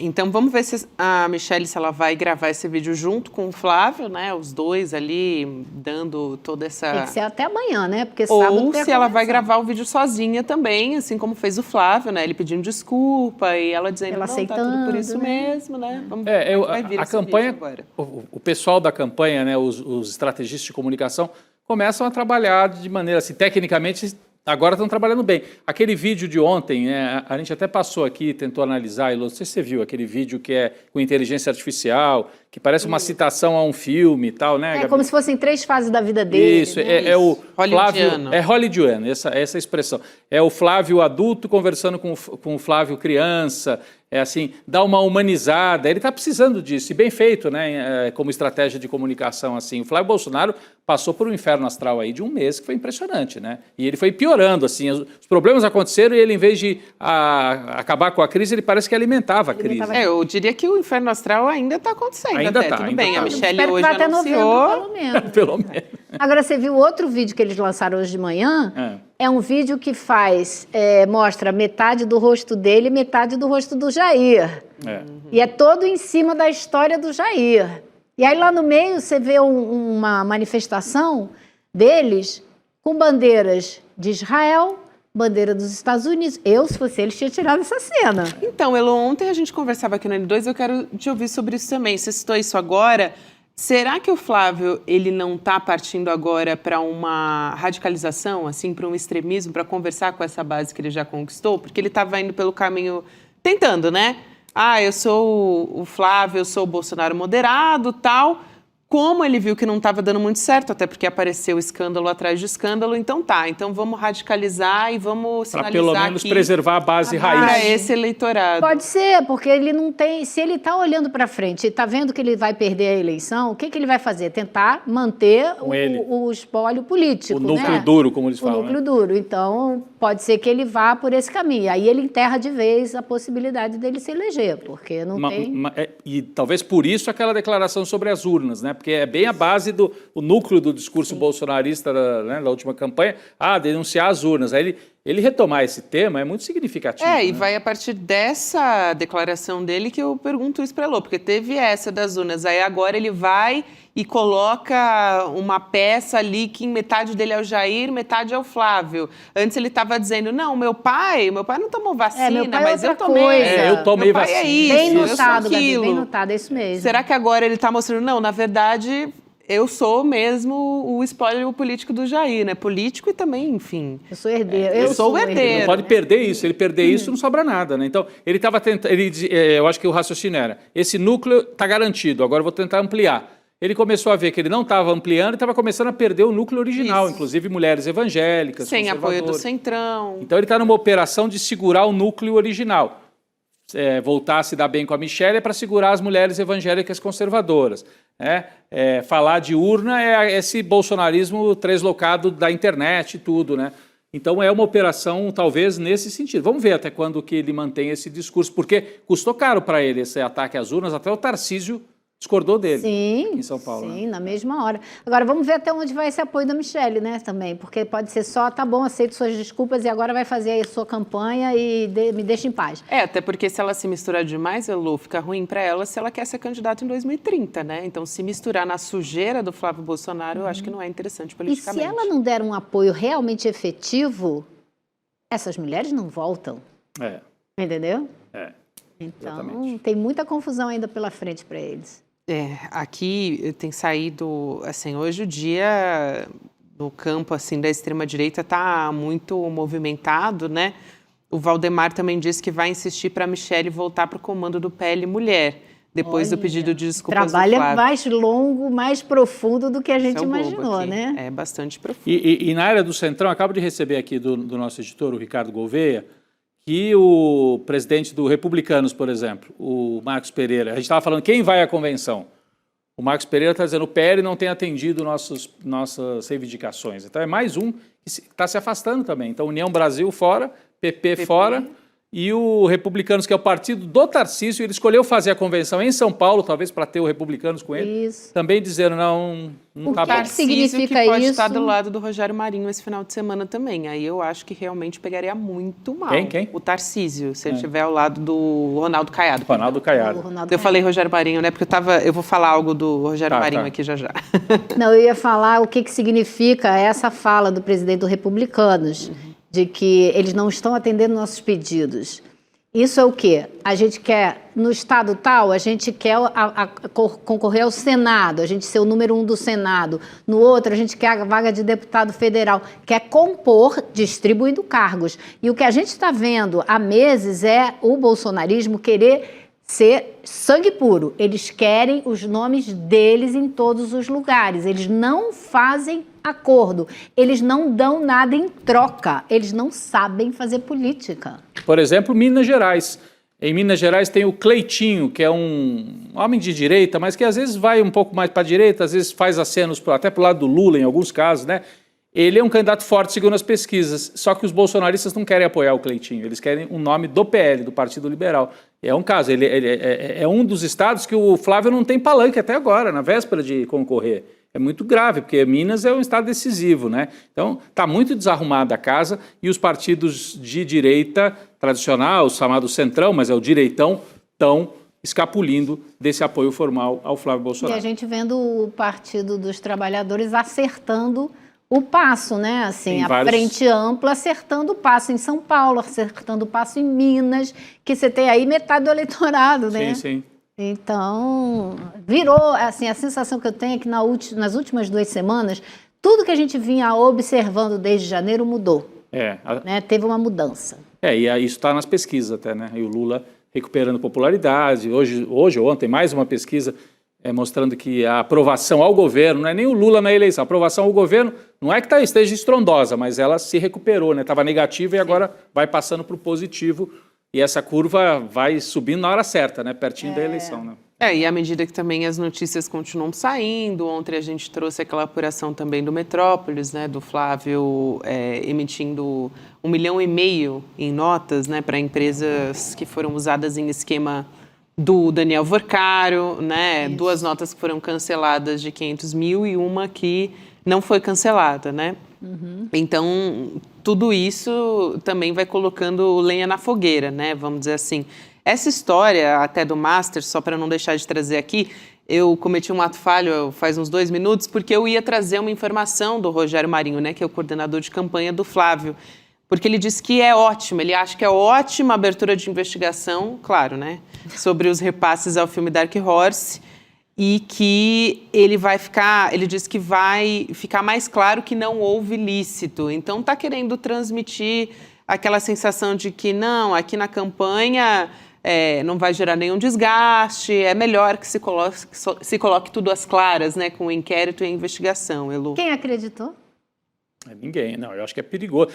Então vamos ver se a Michelle, se ela vai gravar esse vídeo junto com o Flávio, né? Os dois ali dando toda essa... Tem que ser até amanhã, né? Porque sábado Ou tem a se ela vai convenção. gravar o vídeo sozinha também, assim como fez o Flávio, né? Ele pedindo desculpa e ela dizendo, Ela não, tá tudo por aceitando, isso né? mesmo, né? Vamos ver como é que vai vir a esse campanha, vídeo agora. o pessoal da campanha, né, os estrategistas de comunicação, começam a trabalhar de maneira assim, tecnicamente, agora estão trabalhando bem. Aquele vídeo de ontem, né, a gente até passou aqui, tentou analisar, e não sei se você viu, aquele vídeo que é com inteligência artificial, que parece uma citação a um filme e tal, né, É Gabi? como se fossem 3 fases da vida dele. Isso, né? é o Flávio... Hollywoodiano. É hollywoodiano, essa expressão. É o Flávio adulto conversando com o Flávio criança, é assim, dá uma humanizada. Ele está precisando disso, e bem feito, né, como estratégia de comunicação, assim. O Flávio Bolsonaro passou por um inferno astral aí de um mês que foi impressionante, né? E ele foi piorando, assim, os problemas aconteceram e ele, em vez de acabar com a crise, ele parece que alimentava a crise. Eu diria que o Inferno Astral ainda está acontecendo Ainda até, tá, tudo ainda bem. tá. A Michelle Espero que hoje vá até novembro, anunciou... pelo menos. Pelo menos. Agora, você viu outro vídeo que eles lançaram hoje de manhã? É um vídeo que mostra metade do rosto dele e metade do rosto do Jair. E é todo em cima da história do Jair. E aí lá no meio você vê uma manifestação deles com bandeiras de Israel, bandeira dos Estados Unidos. Eu, se fosse eles, tinha tirado essa cena. Então, Elo, ontem a gente conversava aqui no N2, eu quero te ouvir sobre isso também. Você citou isso agora. Será que o Flávio, ele não está partindo agora para uma radicalização, assim, para um extremismo, para conversar com essa base que ele já conquistou? Porque ele estava indo pelo caminho, tentando, né? Eu sou o Flávio, eu sou o Bolsonaro moderado, tal. Como ele viu que não estava dando muito certo, até porque apareceu escândalo atrás de escândalo, então vamos radicalizar e vamos sinalizar pelo menos aqui preservar a base para raiz. esse eleitorado. Pode ser, porque ele não tem... Se ele está olhando para frente e está vendo que ele vai perder a eleição, o que ele vai fazer? Tentar manter o espólio político, O núcleo né? duro, como eles O falam. núcleo duro. Então, pode ser que ele vá por esse caminho. Aí ele enterra de vez a possibilidade dele se eleger, porque não tem... E talvez por isso aquela declaração sobre as urnas, né? Porque é bem a base o núcleo do discurso bolsonarista da última campanha, denunciar as urnas. Aí ele retomar esse tema é muito significativo. E vai a partir dessa declaração dele que eu pergunto isso para Elô, porque teve essa das urnas, aí agora ele vai e coloca uma peça ali que metade dele é o Jair, metade é o Flávio. Antes ele estava dizendo, não, meu pai não tomou vacina, meu pai é mas eu outra tomei. coisa. Eu tomei meu pai vacina. é isso, Bem eu sou notado, Gabi, aquilo. bem notado, é isso mesmo. Será que agora ele está mostrando, não, na verdade... Eu sou mesmo o espólio político do Jair, né? Político e também, enfim... Eu sou herdeiro. Eu sou o herdeiro. Ele não pode perder isso. Ele perder isso, não sobra nada, né? Então, ele estava tentando... eu acho que o raciocínio era, esse núcleo está garantido, agora eu vou tentar ampliar. Ele começou a ver que ele não estava ampliando e estava começando a perder o núcleo original, Isso. inclusive mulheres evangélicas, Sem apoio do conservadoras. Centrão. Então, ele está numa operação de segurar o núcleo original. Voltar a se dar bem com a Michelle é para segurar as mulheres evangélicas conservadoras. Falar de urna é esse bolsonarismo translocado da internet e tudo, né? Então é uma operação talvez nesse sentido. Vamos ver até quando que ele mantém esse discurso, porque custou caro para ele esse ataque às urnas, até o Tarcísio discordou dele Sim, em São Paulo. sim, né? na mesma hora. Agora, vamos ver até onde vai esse apoio da Michelle, né, também, porque pode ser só, tá bom, aceito suas desculpas e agora vai fazer a sua campanha e me deixa em paz. Até porque se ela se misturar demais, Elô, fica ruim para ela se ela quer ser candidata em 2030, né? Então, se misturar na sujeira do Flávio Bolsonaro, eu acho que não é interessante E politicamente. se ela não der um apoio realmente efetivo, essas mulheres não voltam, entendeu? Então, exatamente. tem muita confusão ainda pela frente para eles. Aqui tem saído, assim, hoje o dia no campo, assim, da extrema-direita está muito movimentado, né? O Valdemar também disse que vai insistir para a Michelle voltar para o comando do PL Mulher, depois do pedido de desculpas do Trabalho é Flávio. mais longo, mais profundo do que a gente Esse é o Globo imaginou, aqui. né? É bastante profundo. E na área do Centrão, acabo de receber aqui do nosso editor, o Ricardo Gouveia, que o presidente do Republicanos, por exemplo, o Marcos Pereira, a gente estava falando quem vai à convenção. O Marcos Pereira está dizendo que o PL não tem atendido nossas reivindicações. Então é mais um que está se afastando também. Então União Brasil fora, PP fora E o Republicanos, que é o partido do Tarcísio, ele escolheu fazer a convenção em São Paulo, talvez para ter o Republicanos com ele. Isso. Também disseram, não tá bom. Tarcísio significa que pode isso? estar do lado do Rogério Marinho esse final de semana também. Aí eu acho que realmente pegaria muito mal. Quem? O Tarcísio, se ele estiver ao lado do Ronaldo Caiado. Ronaldo O Caiado. Ronaldo Eu falei Rogério Marinho, né? Porque eu vou falar algo do Rogério Tá, Marinho tá. aqui já. Não, eu ia falar o que significa essa fala do presidente do Republicanos, de que eles não estão atendendo nossos pedidos. Isso é o quê? A gente quer, no estado tal, a gente quer concorrer ao Senado, a gente ser o número 1 do Senado. No outro, a gente quer a vaga de deputado federal. Quer compor distribuindo cargos. E o que a gente está vendo há meses é o bolsonarismo querer ser sangue puro. Eles querem os nomes deles em todos os lugares. Eles não fazem acordo. Eles não dão nada em troca. Eles não sabem fazer política. Por exemplo, Minas Gerais. Em Minas Gerais tem o Cleitinho, que é um homem de direita, mas que às vezes vai um pouco mais para a direita, às vezes faz acenos até para o lado do Lula, em alguns casos, né? Ele é um candidato forte, segundo as pesquisas, só que os bolsonaristas não querem apoiar o Cleitinho, eles querem um nome do PL, do Partido Liberal. É um caso, ele é um dos estados que o Flávio não tem palanque até agora, na véspera de concorrer. É muito grave, porque Minas é um estado decisivo, né? Então, está muito desarrumada a casa e os partidos de direita tradicional, o chamado centrão, mas é o direitão, estão escapulindo desse apoio formal ao Flávio Bolsonaro. E a gente vendo o Partido dos Trabalhadores acertando o passo, né? Assim, a Frente Ampla acertando o passo em São Paulo, acertando o passo em Minas, que você tem aí metade do eleitorado, né? Sim, sim. Então, virou, assim, a sensação que eu tenho é que nas últimas 2 semanas, tudo que a gente vinha observando desde janeiro mudou. Né? Teve uma mudança. E isso está nas pesquisas até, né? E o Lula recuperando popularidade. Hoje ou ontem, mais uma pesquisa mostrando que a aprovação ao governo, não é nem o Lula na eleição, a aprovação ao governo não é que esteja estrondosa, mas ela se recuperou, né? Estava negativa e agora vai passando para o positivo. E essa curva vai subindo na hora certa, né? Pertinho da eleição, né? E à medida que também as notícias continuam saindo, ontem a gente trouxe aquela apuração também do Metrópolis, né? Do Flávio emitindo 1,5 milhão em notas, né? Para empresas que foram usadas em esquema do Daniel Vorcaro, né? Isso. 2 notas que foram canceladas de 500 mil e uma que não foi cancelada, né? Uhum. Então, tudo isso também vai colocando lenha na fogueira, né? Vamos dizer assim. Essa história até do Master, só para não deixar de trazer aqui, eu cometi um ato falho faz uns 2 minutos, porque eu ia trazer uma informação do Rogério Marinho, né? Que é o coordenador de campanha do Flávio. Porque ele disse que é ótimo, ele acha que é ótima a abertura de investigação, claro, né? Sobre os repasses ao filme Dark Horse. E que ele disse que vai ficar mais claro que não houve ilícito. Então, está querendo transmitir aquela sensação de que, não, aqui na campanha não vai gerar nenhum desgaste, é melhor que se coloque tudo às claras, né, com o inquérito e a investigação, Elu. Quem acreditou? Ninguém, não, eu acho que é perigoso.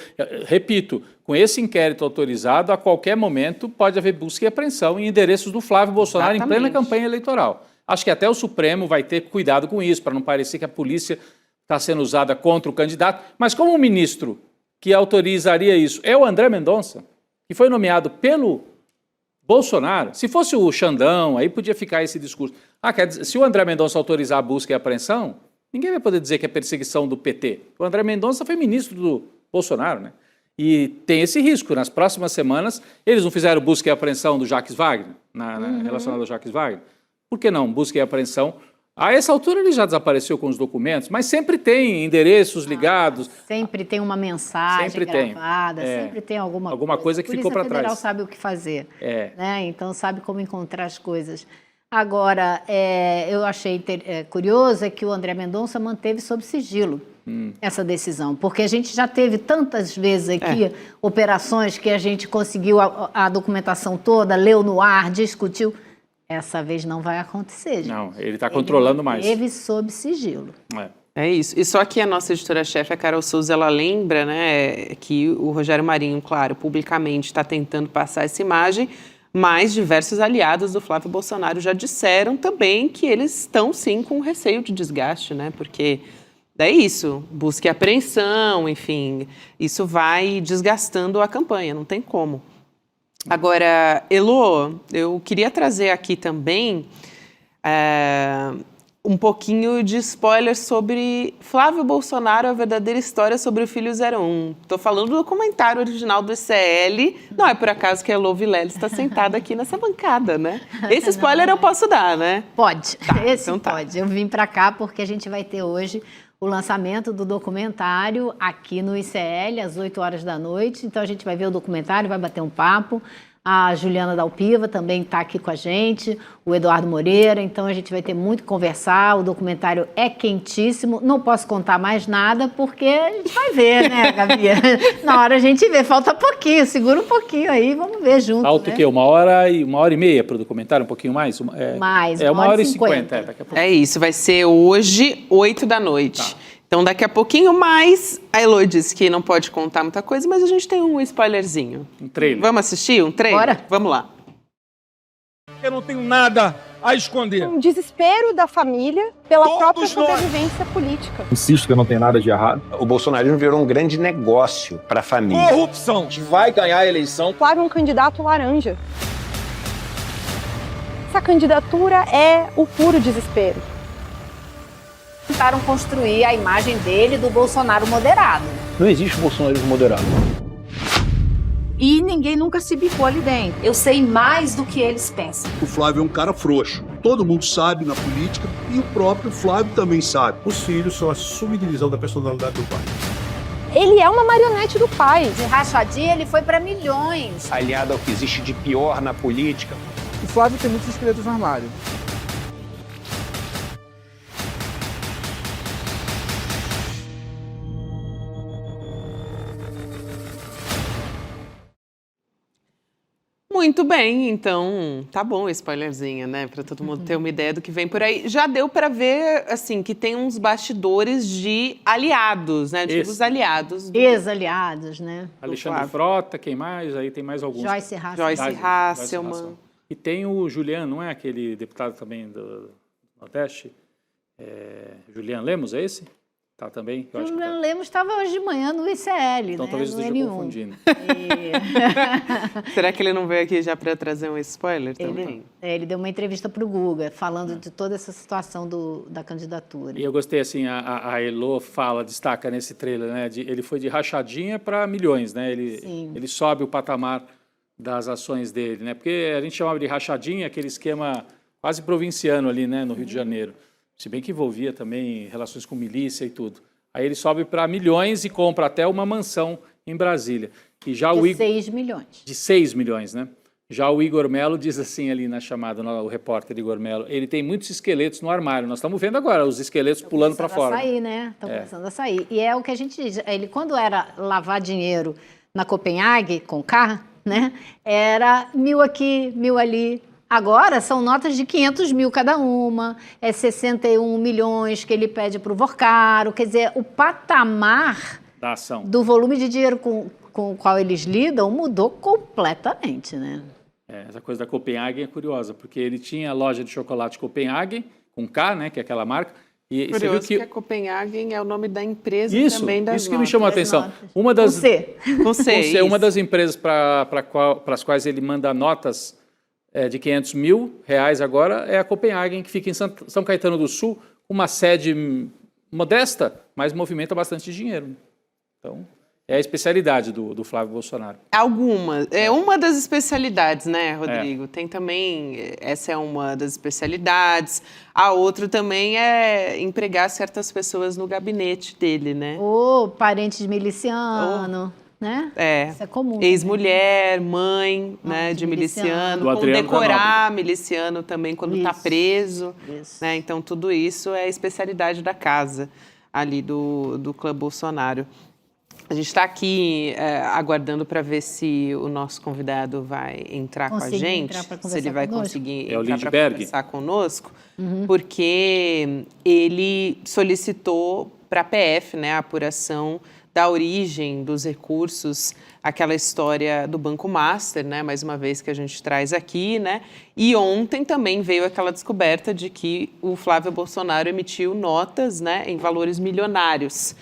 Repito, com esse inquérito autorizado, a qualquer momento pode haver busca e apreensão em endereços do Flávio Bolsonaro em plena campanha eleitoral. Acho que até o Supremo vai ter cuidado com isso, para não parecer que a polícia está sendo usada contra o candidato. Mas como o ministro que autorizaria isso é o André Mendonça, que foi nomeado pelo Bolsonaro, se fosse o Xandão, aí podia ficar esse discurso. Quer dizer, se o André Mendonça autorizar a busca e a apreensão, ninguém vai poder dizer que é perseguição do PT. O André Mendonça foi ministro do Bolsonaro, né? E tem esse risco. Nas próximas semanas, eles não fizeram busca e apreensão do Jacques Wagner, relacionado ao Jacques Wagner. Por que não? Busca e apreensão. A essa altura ele já desapareceu com os documentos, mas sempre tem endereços ligados. Sempre tem uma mensagem gravada, sempre tem alguma coisa que ficou para trás. A Polícia Federal sabe o que fazer, né? Então sabe como encontrar as coisas. Agora, eu achei curioso que o André Mendonça manteve sob sigilo essa decisão, porque a gente já teve tantas vezes aqui operações que a gente conseguiu a documentação toda, leu no ar, discutiu. Essa vez não vai acontecer, gente. Não, ele está controlando mais. Teve sob sigilo. É isso. E só que a nossa editora-chefe, a Carol Souza, ela lembra, né, que o Rogério Marinho, claro, publicamente está tentando passar essa imagem, mas diversos aliados do Flávio Bolsonaro já disseram também que eles estão, sim, com receio de desgaste, né? Porque é isso, busca e apreensão, enfim, isso vai desgastando a campanha, não tem como. Agora, Elô, eu queria trazer aqui também um pouquinho de spoiler sobre Flávio Bolsonaro, a verdadeira história sobre o filho 01. Estou falando do documentário original do ICL. Não é por acaso que a Elô Vilela está sentada aqui nessa bancada, né? Esse spoiler eu posso dar, né? Pode, esse então tá. pode. Eu vim para cá porque a gente vai ter hoje o lançamento do documentário aqui no ICL, às 8 horas da noite. Então a gente vai ver o documentário, vai bater um papo. A Juliana Dalpiva também está aqui com a gente, o Eduardo Moreira, então a gente vai ter muito que conversar, o documentário é quentíssimo, não posso contar mais nada porque a gente vai ver, né, Gabi? Na hora a gente vê, falta pouquinho, segura um pouquinho aí, vamos ver junto. Falta né? o quê? Uma hora e meia para o documentário, um pouquinho mais? Mais, é 1h50. Daqui a pouco. É isso, vai ser hoje, 8 da noite. Tá. Então, daqui a pouquinho mais, a Elô disse que não pode contar muita coisa, mas a gente tem um spoilerzinho. Um trailer. Vamos assistir um trailer? Bora. Vamos lá. Eu não tenho nada a esconder. Um desespero da família pela Todos própria nós. sobrevivência política. Insisto que não tem nada de errado. O bolsonarismo virou um grande negócio para a família. Corrupção. A gente vai ganhar a eleição. Flávio é um candidato laranja. Essa candidatura é o puro desespero. Tentaram construir a imagem dele do Bolsonaro moderado. Não existe bolsonarismo moderado. E ninguém nunca se bicou ali dentro. Eu sei mais do que eles pensam. O Flávio é um cara frouxo. Todo mundo sabe na política e o próprio Flávio também sabe. Os filhos são a subdivisão da personalidade do pai. Ele é uma marionete do pai. De rachadinha ele foi para milhões. Aliado ao que existe de pior na política. O Flávio tem muitos esqueletos no armário. Muito bem, então tá bom o spoilerzinho, né? Para todo mundo ter uma ideia do que vem por aí. Já deu para ver, assim, que tem uns bastidores de aliados, né? De os aliados. Ex-aliados, né? Alexandre Frota, quem mais? Aí tem mais alguns. Joyce Hasselman. Hasselman. E tem o Julian, não é aquele deputado também do Nordeste? Julian Lemos, é esse? Tá também? Eu acho que Julian Lemos estava hoje de manhã no ICL, então né? talvez eu esteja N1. confundindo. Será que ele não veio aqui já para trazer um spoiler também? Ele deu uma entrevista para o Guga, falando de toda essa situação da candidatura. E eu gostei, assim, a Elô destaca nesse trailer, né? Ele foi de rachadinha para milhões, né? Ele sobe o patamar das ações dele, né? Porque a gente chamava de rachadinha, aquele esquema quase provinciano ali, né? No Rio de Janeiro. Se bem que envolvia também relações com milícia e tudo. Aí ele sobe para milhões e compra até uma mansão em Brasília. E já de 6 milhões. De 6 milhões, né? Já o Igor Melo diz assim ali na chamada, o repórter Igor Melo, ele tem muitos esqueletos no armário. Nós estamos vendo agora os esqueletos pulando para fora. Estão começando a sair, né? Estão começando a sair. E é o que a gente diz. Ele, quando era lavar dinheiro na Copenhague, com K, né? Era 1.000 aqui, 1.000 ali. Agora são notas de 500 mil cada uma, 61 milhões que ele pede para o Vorcaro. Quer dizer, o patamar da ação, do volume de dinheiro com o qual eles lidam mudou completamente, né? Essa coisa da Copenhagen é curiosa, porque ele tinha a loja de chocolate Copenhagen, com K, né, que é aquela marca. E curioso você viu que a Copenhagen é o nome da empresa isso, também das isso que me chamou a atenção. Uma das, com C. Com C, uma das empresas para as quais ele manda notas de 500 mil reais agora é a Copenhagen, que fica em São Caetano do Sul, uma sede modesta, mas movimenta bastante dinheiro. Então, é a especialidade do Flávio Bolsonaro. Algumas. É uma das especialidades, né, Rodrigo? Tem também, essa é uma das especialidades. A outra também é empregar certas pessoas no gabinete dele, né? Ou parentes de miliciano. Né? Isso é comum. Ex-mulher, mãe, né, de miliciano, condecorar miliciano também quando está preso. Né? Então, tudo isso é especialidade da casa ali do Clã Bolsonaro. A gente está aqui aguardando para ver se o nosso convidado vai entrar com a gente, se ele vai conseguir entrar para conversar conosco, porque ele solicitou para a PF, né, a apuração da origem dos recursos, aquela história do Banco Master, né? Mais uma vez que a gente traz aqui, né? E ontem também veio aquela descoberta de que o Flávio Bolsonaro emitiu notas, né, em valores milionários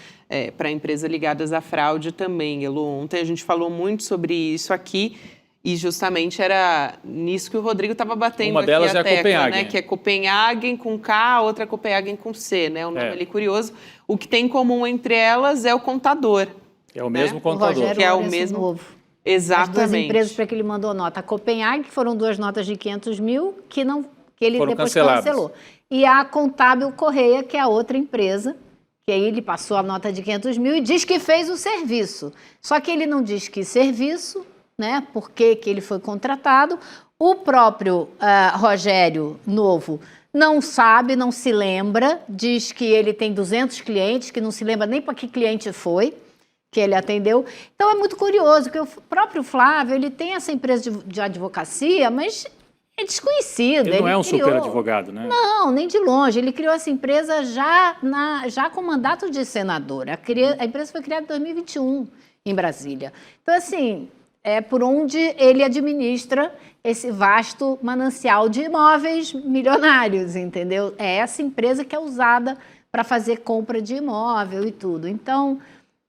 para empresas ligadas à fraude também. Elô, ontem a gente falou muito sobre isso aqui E justamente era nisso que o Rodrigo estava batendo Uma aqui delas a é a tecla, Copenhagen. né? Que é Copenhagen com K, a outra é Copenhagen com C, né? O nome ali curioso. O que tem em comum entre elas é o contador. É o mesmo O contador. Rogério Que é o Lourenço mesmo- Novo. Exatamente. As duas empresas para que ele mandou nota. A Copenhague, que foram 2 notas de 500 mil, que ele Foram depois canceladas. cancelou. E a Contábil Correia, que é a outra empresa, que aí ele passou a nota de 500 mil e diz que fez o serviço. Só que ele não diz que serviço, né? Por que ele foi contratado. O próprio Rogério Novo não sabe, não se lembra, diz que ele tem 200 clientes, que não se lembra nem para que cliente foi que ele atendeu. Então é muito curioso que o próprio Flávio, ele tem essa empresa de advocacia, mas é desconhecido. Ele não é um criou... super advogado, né? Não, nem de longe. Ele criou essa empresa já com mandato de senador. A empresa foi criada em 2021 em Brasília. Então, assim, é por onde ele administra esse vasto manancial de imóveis milionários, entendeu? É essa empresa que é usada para fazer compra de imóvel e tudo. Então,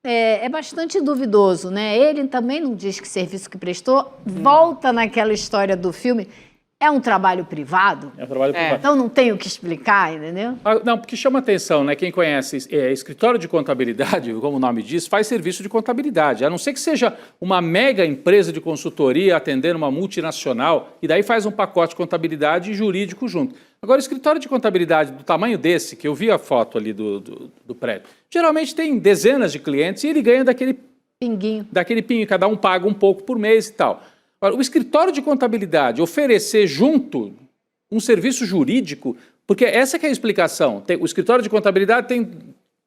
é bastante duvidoso, né? Ele também não diz que serviço que prestou. Volta naquela história do filme. É um trabalho privado? É um trabalho privado. Então não tem o que explicar, entendeu? Não, porque chama atenção, né? Quem conhece escritório de contabilidade, como o nome diz, faz serviço de contabilidade. A não ser que seja uma mega empresa de consultoria atendendo uma multinacional, e daí faz um pacote de contabilidade e jurídico junto. Agora, escritório de contabilidade do tamanho desse, que eu vi a foto ali do prédio, geralmente tem dezenas de clientes e ele ganha daquele pinguinho. Cada um paga um pouco por mês e tal. Agora, o escritório de contabilidade oferecer junto um serviço jurídico, porque essa que é a explicação. O escritório de contabilidade tem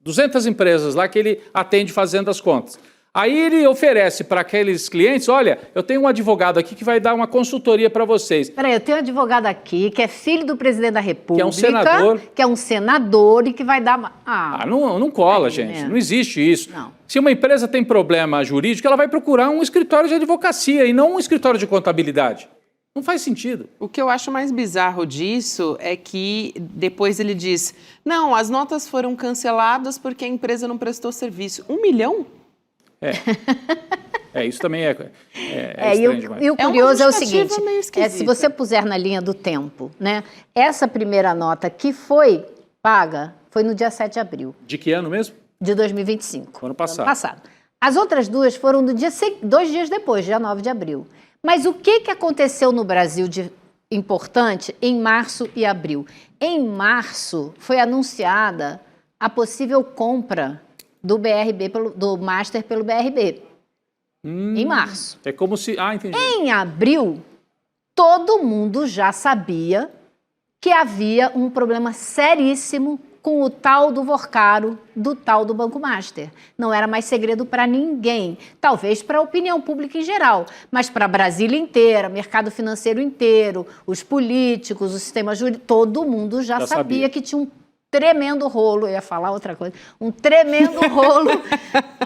200 empresas lá que ele atende fazendo as contas. Aí ele oferece para aqueles clientes, olha, eu tenho um advogado aqui que vai dar uma consultoria para vocês. Peraí, eu tenho um advogado aqui que é filho do presidente da República. Que é um senador. Que é um senador e que vai dar... Não cola, gente. Não existe isso. Não. Se uma empresa tem problema jurídico, ela vai procurar um escritório de advocacia e não um escritório de contabilidade. Não faz sentido. O que eu acho mais bizarro disso é que depois ele diz, não, as notas foram canceladas porque a empresa não prestou serviço. 1 milhão? Isso também é estranho demais. E o curioso é o seguinte, meio se você puser na linha do tempo, né, essa primeira nota que foi paga foi no dia 7 de abril. De que ano mesmo? De 2025. Ano passado. As outras duas foram no dia 2 dias depois, dia 9 de abril. Mas o que aconteceu no Brasil de importante em março e abril? Em março foi anunciada a possível compra do BRB, do Master pelo BRB. Em março. É como se... entendi. Em abril, todo mundo já sabia que havia um problema seríssimo com o tal do Vorcaro, do tal do Banco Master. Não era mais segredo para ninguém. Talvez para a opinião pública em geral, mas para Brasília inteira, mercado financeiro inteiro, os políticos, o sistema jurídico, todo mundo já sabia que tinha um tremendo rolo, eu ia falar outra coisa, um tremendo rolo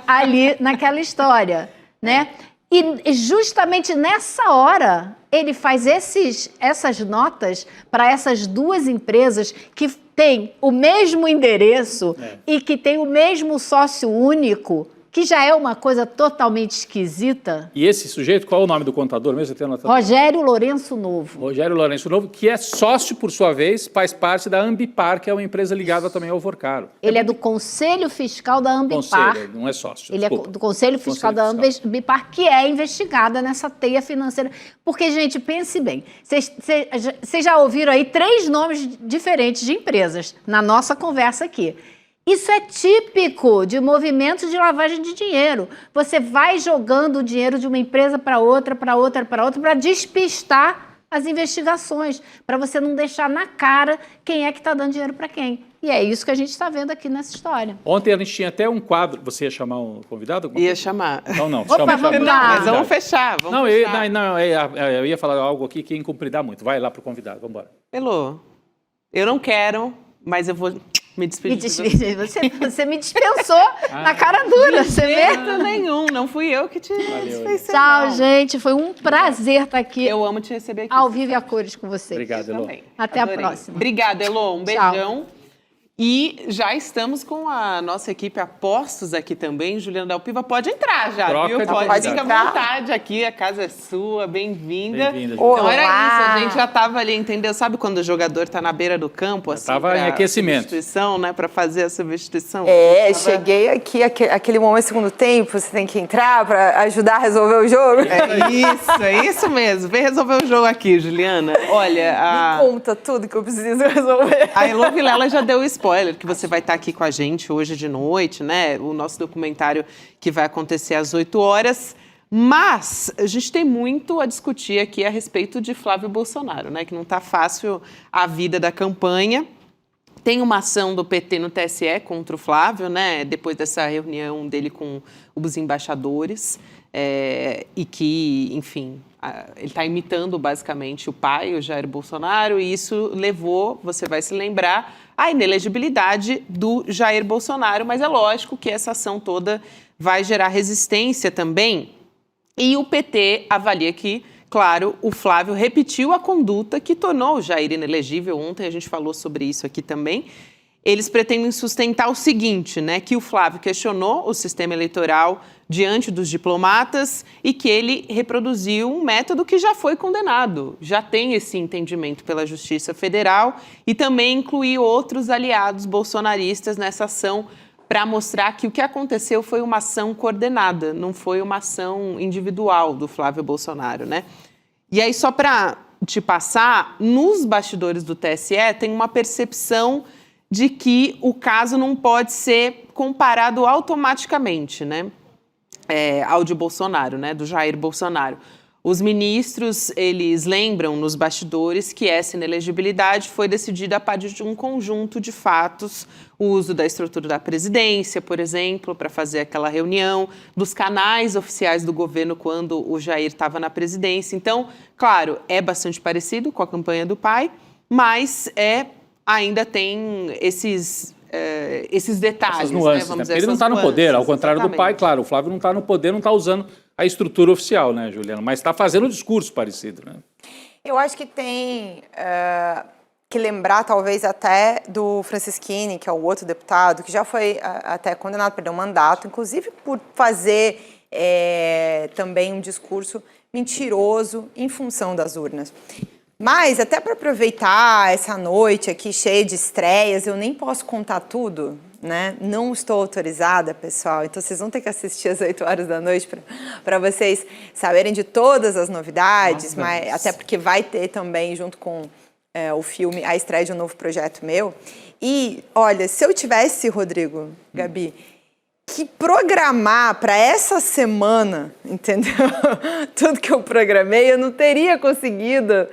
ali naquela história, né? E justamente nessa hora, ele faz essas notas para essas duas empresas que têm o mesmo endereço e que têm o mesmo sócio único, que já é uma coisa totalmente esquisita. E esse sujeito, qual é o nome do contador mesmo? Rogério Lourenço Novo. Rogério Lourenço Novo, que é sócio, por sua vez, faz parte da Ambipar, que é uma empresa ligada também ao Vorcaro. Ele é do Conselho Fiscal da Ambipar. Conselho, não é sócio. Ele é do Conselho Fiscal da Ambipar, que é investigada nessa teia financeira. Porque, gente, pense bem, vocês já ouviram aí 3 nomes diferentes de empresas na nossa conversa aqui. Isso é típico de movimentos de lavagem de dinheiro. Você vai jogando o dinheiro de uma empresa para outra, para despistar as investigações, para você não deixar na cara quem é que está dando dinheiro para quem. E é isso que a gente está vendo aqui nessa história. Ontem a gente tinha até um quadro. Você ia chamar um convidado? Ia chamar. Então não. Opa, vamos lá. Não, mas vamos fechar. Eu ia falar algo aqui que ia incumpridar muito. Vai lá para o convidado, vamos embora. Elô, eu não quero, mas eu vou... Me despedir. Você me dispensou na cara dura, você vê? De jeito nenhum, não fui eu que te dispensei. Tchau, gente. Foi um prazer estar aqui. Eu amo te receber aqui. Ao vivo e a cores com você. Obrigado, Elô. Até a próxima. Obrigada, Elô. Um beijão. E já estamos com a nossa equipe a postos aqui também. Juliana Dalpiva, pode entrar já, Troca viu? de Pode, qualidade. fica à vontade aqui, a casa é sua, bem-vinda. Bem-vinda, Então Olá. era isso, a gente já estava ali, entendeu? Sabe quando o jogador está na beira do campo, assim, tava em pra aquecimento. substituição, né? Para fazer a substituição? Cheguei aqui, aquele momento segundo tempo, você tem que entrar para ajudar a resolver o jogo. É isso mesmo. Vem resolver o jogo aqui, Juliana. Olha, Me conta tudo que eu preciso resolver. a Elô Vilela já deu o spoiler que você vai estar aqui com a gente hoje de noite, né? O nosso documentário que vai acontecer às 8 horas. Mas a gente tem muito a discutir aqui a respeito de Flávio Bolsonaro, né? Que não está fácil a vida da campanha. Tem uma ação do PT no TSE contra o Flávio, né? Depois dessa reunião dele com os embaixadores. E que, enfim, ele está imitando basicamente o pai, o Jair Bolsonaro, e isso levou, você vai se lembrar, à inelegibilidade do Jair Bolsonaro. Mas é lógico que essa ação toda vai gerar resistência também. E o PT avalia que, claro, o Flávio repetiu a conduta que tornou o Jair inelegível. Ontem a gente falou sobre isso aqui também. Eles pretendem sustentar o seguinte, né, que o Flávio questionou o sistema eleitoral diante dos diplomatas e que ele reproduziu um método que já foi condenado. Já tem esse entendimento pela Justiça Federal e também incluir outros aliados bolsonaristas nessa ação para mostrar que o que aconteceu foi uma ação coordenada, não foi uma ação individual do Flávio Bolsonaro, né? E aí, só para te passar, nos bastidores do TSE tem uma percepção de que o caso não pode ser comparado automaticamente, né, ao de Bolsonaro, né, do Jair Bolsonaro. Os ministros, eles lembram nos bastidores que essa inelegibilidade foi decidida a partir de um conjunto de fatos, o uso da estrutura da presidência, por exemplo, para fazer aquela reunião, dos canais oficiais do governo quando o Jair estava na presidência. Então, claro, é bastante parecido com a campanha do pai, mas ainda tem esses detalhes. Essas nuances, né? né? Ele não está no poder, ao contrário do pai, claro. O Flávio não está no poder, não está usando a estrutura oficial, né, Juliana? Mas está fazendo um discurso parecido, né? Eu acho que tem que lembrar, talvez, até do Francisquini, que é o outro deputado, que já foi até condenado a perder um mandato, inclusive por fazer também um discurso mentiroso em função das urnas. Mas, até para aproveitar essa noite aqui cheia de estreias, eu nem posso contar tudo, né? Não estou autorizada, pessoal. Então, vocês vão ter que assistir às 8 horas da noite para vocês saberem de todas as novidades. Mas, até porque vai ter também, junto com o filme, a estreia de um novo projeto meu. E, olha, se eu tivesse, Rodrigo, Gabi, que programar para essa semana, entendeu? Tudo que eu programei, eu não teria conseguido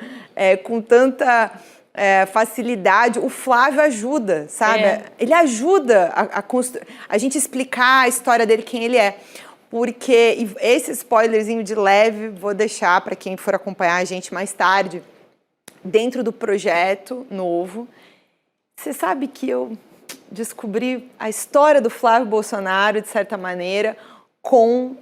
com tanta facilidade. O Flávio ajuda, sabe? Ele ajuda a gente explicar a história dele, quem ele é. Porque esse spoilerzinho de leve vou deixar para quem for acompanhar a gente mais tarde, dentro do projeto novo. Você sabe que eu descobri a história do Flávio Bolsonaro, de certa maneira, com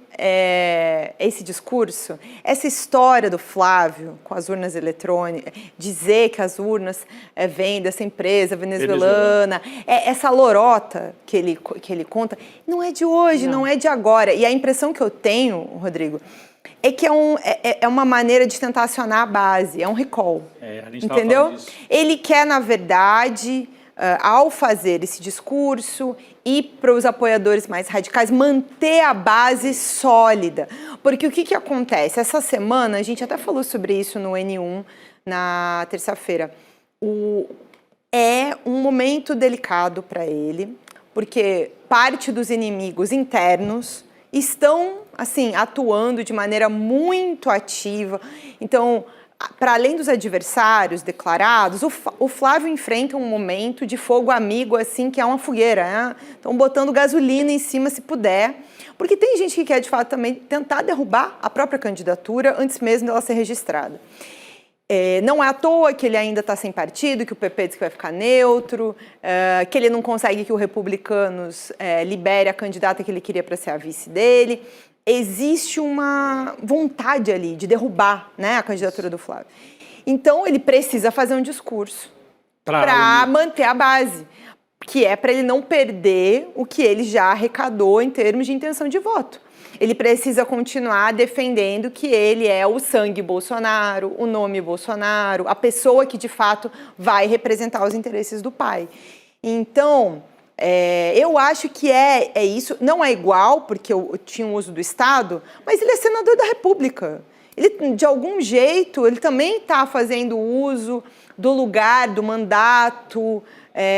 esse discurso. Essa história do Flávio com as urnas eletrônicas, dizer que as urnas vêm dessa empresa venezuelana, essa lorota que ele conta, não é de hoje, não é de agora. E a impressão que eu tenho, Rodrigo, é que é uma maneira de tentar acionar a base, é um recall. A gente entendeu? Ele quer, na verdade, ao fazer esse discurso e para os apoiadores mais radicais, manter a base sólida. Porque o que acontece? Essa semana, a gente até falou sobre isso no N1, na terça-feira. É um momento delicado para ele, porque parte dos inimigos internos estão, assim, atuando de maneira muito ativa. Então, para além dos adversários declarados, o Flávio enfrenta um momento de fogo amigo, assim, que é uma fogueira, né? Estão botando gasolina em cima, se puder, porque tem gente que quer, de fato, também tentar derrubar a própria candidatura antes mesmo dela ser registrada. Não é à toa que ele ainda está sem partido, que o PP diz que vai ficar neutro, que ele não consegue que o Republicanos libere a candidata que ele queria para ser a vice dele. Existe uma vontade ali de derrubar, né, a candidatura do Flávio. Então, ele precisa fazer um discurso para manter a base. que é para ele não perder o que ele já arrecadou em termos de intenção de voto. Ele precisa continuar defendendo que ele é o sangue Bolsonaro, o nome Bolsonaro, a pessoa que de fato vai representar os interesses do pai. Então, eu acho que é isso. Não é igual, porque eu tinha o uso do Estado, mas ele é senador da República. Ele, de algum jeito, ele também está fazendo uso do lugar, do mandato,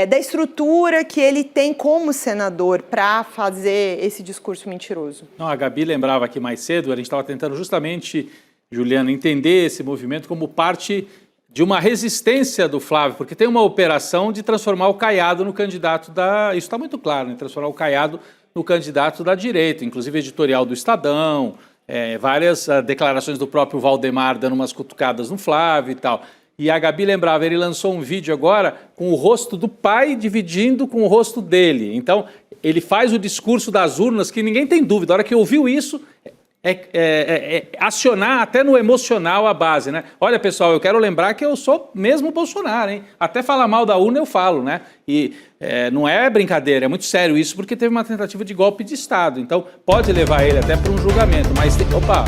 da estrutura que ele tem como senador para fazer esse discurso mentiroso. Não, a Gabi lembrava aqui mais cedo, a gente estava tentando justamente, Juliana, entender esse movimento como parte de uma resistência do Flávio, porque tem uma operação de transformar o Caiado no candidato da... Isso está muito claro, né? Transformar o Caiado no candidato da direita, inclusive editorial do Estadão, várias declarações do próprio Valdemar dando umas cutucadas no Flávio e tal. E a Gabi lembrava, ele lançou um vídeo agora com o rosto do pai dividindo com o rosto dele. Então, ele faz o discurso das urnas que ninguém tem dúvida. A hora que ouviu isso, acionar até no emocional a base, né? Olha, pessoal, eu quero lembrar que eu sou mesmo Bolsonaro, hein? Até falar mal da urna eu falo, né? E não é brincadeira, é muito sério isso, porque teve uma tentativa de golpe de Estado. Então, pode levar ele até para um julgamento, mas... Opa!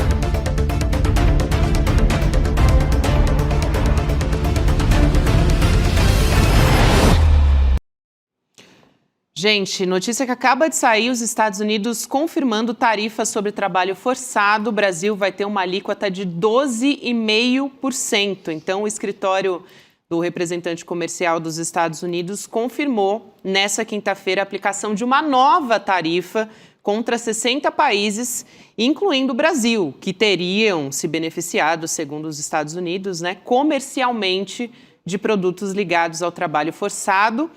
Gente, notícia que acaba de sair, os Estados Unidos confirmando tarifas sobre trabalho forçado. O Brasil vai ter uma alíquota de 12,5%. Então, o escritório do representante comercial dos Estados Unidos confirmou nessa quinta-feira a aplicação de uma nova tarifa contra 60 países, incluindo o Brasil, que teriam se beneficiado, segundo os Estados Unidos, né, comercialmente de produtos ligados ao trabalho forçado.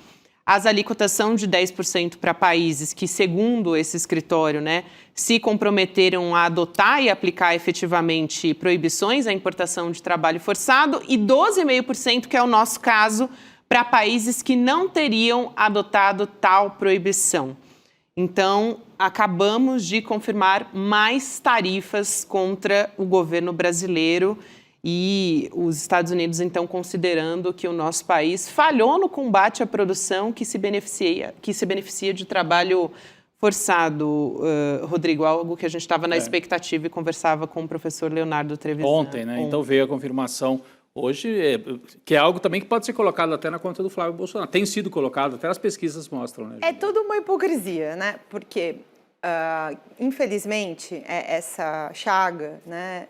As alíquotas são de 10% para países que, segundo esse escritório, né, se comprometeram a adotar e aplicar efetivamente proibições à importação de trabalho forçado, e 12,5%, que é o nosso caso, para países que não teriam adotado tal proibição. Então, acabamos de confirmar mais tarifas contra o governo brasileiro. E os Estados Unidos, então, considerando que o nosso país falhou no combate à produção que se beneficia de trabalho forçado, Rodrigo, algo que a gente estava na expectativa e conversava com o professor Leonardo Trevisan. Ontem, né? Então veio a confirmação hoje, que é algo também que pode ser colocado até na conta do Flávio Bolsonaro. Tem sido colocado, até as pesquisas mostram, né? É toda uma hipocrisia, né? Porque... infelizmente, essa chaga, né,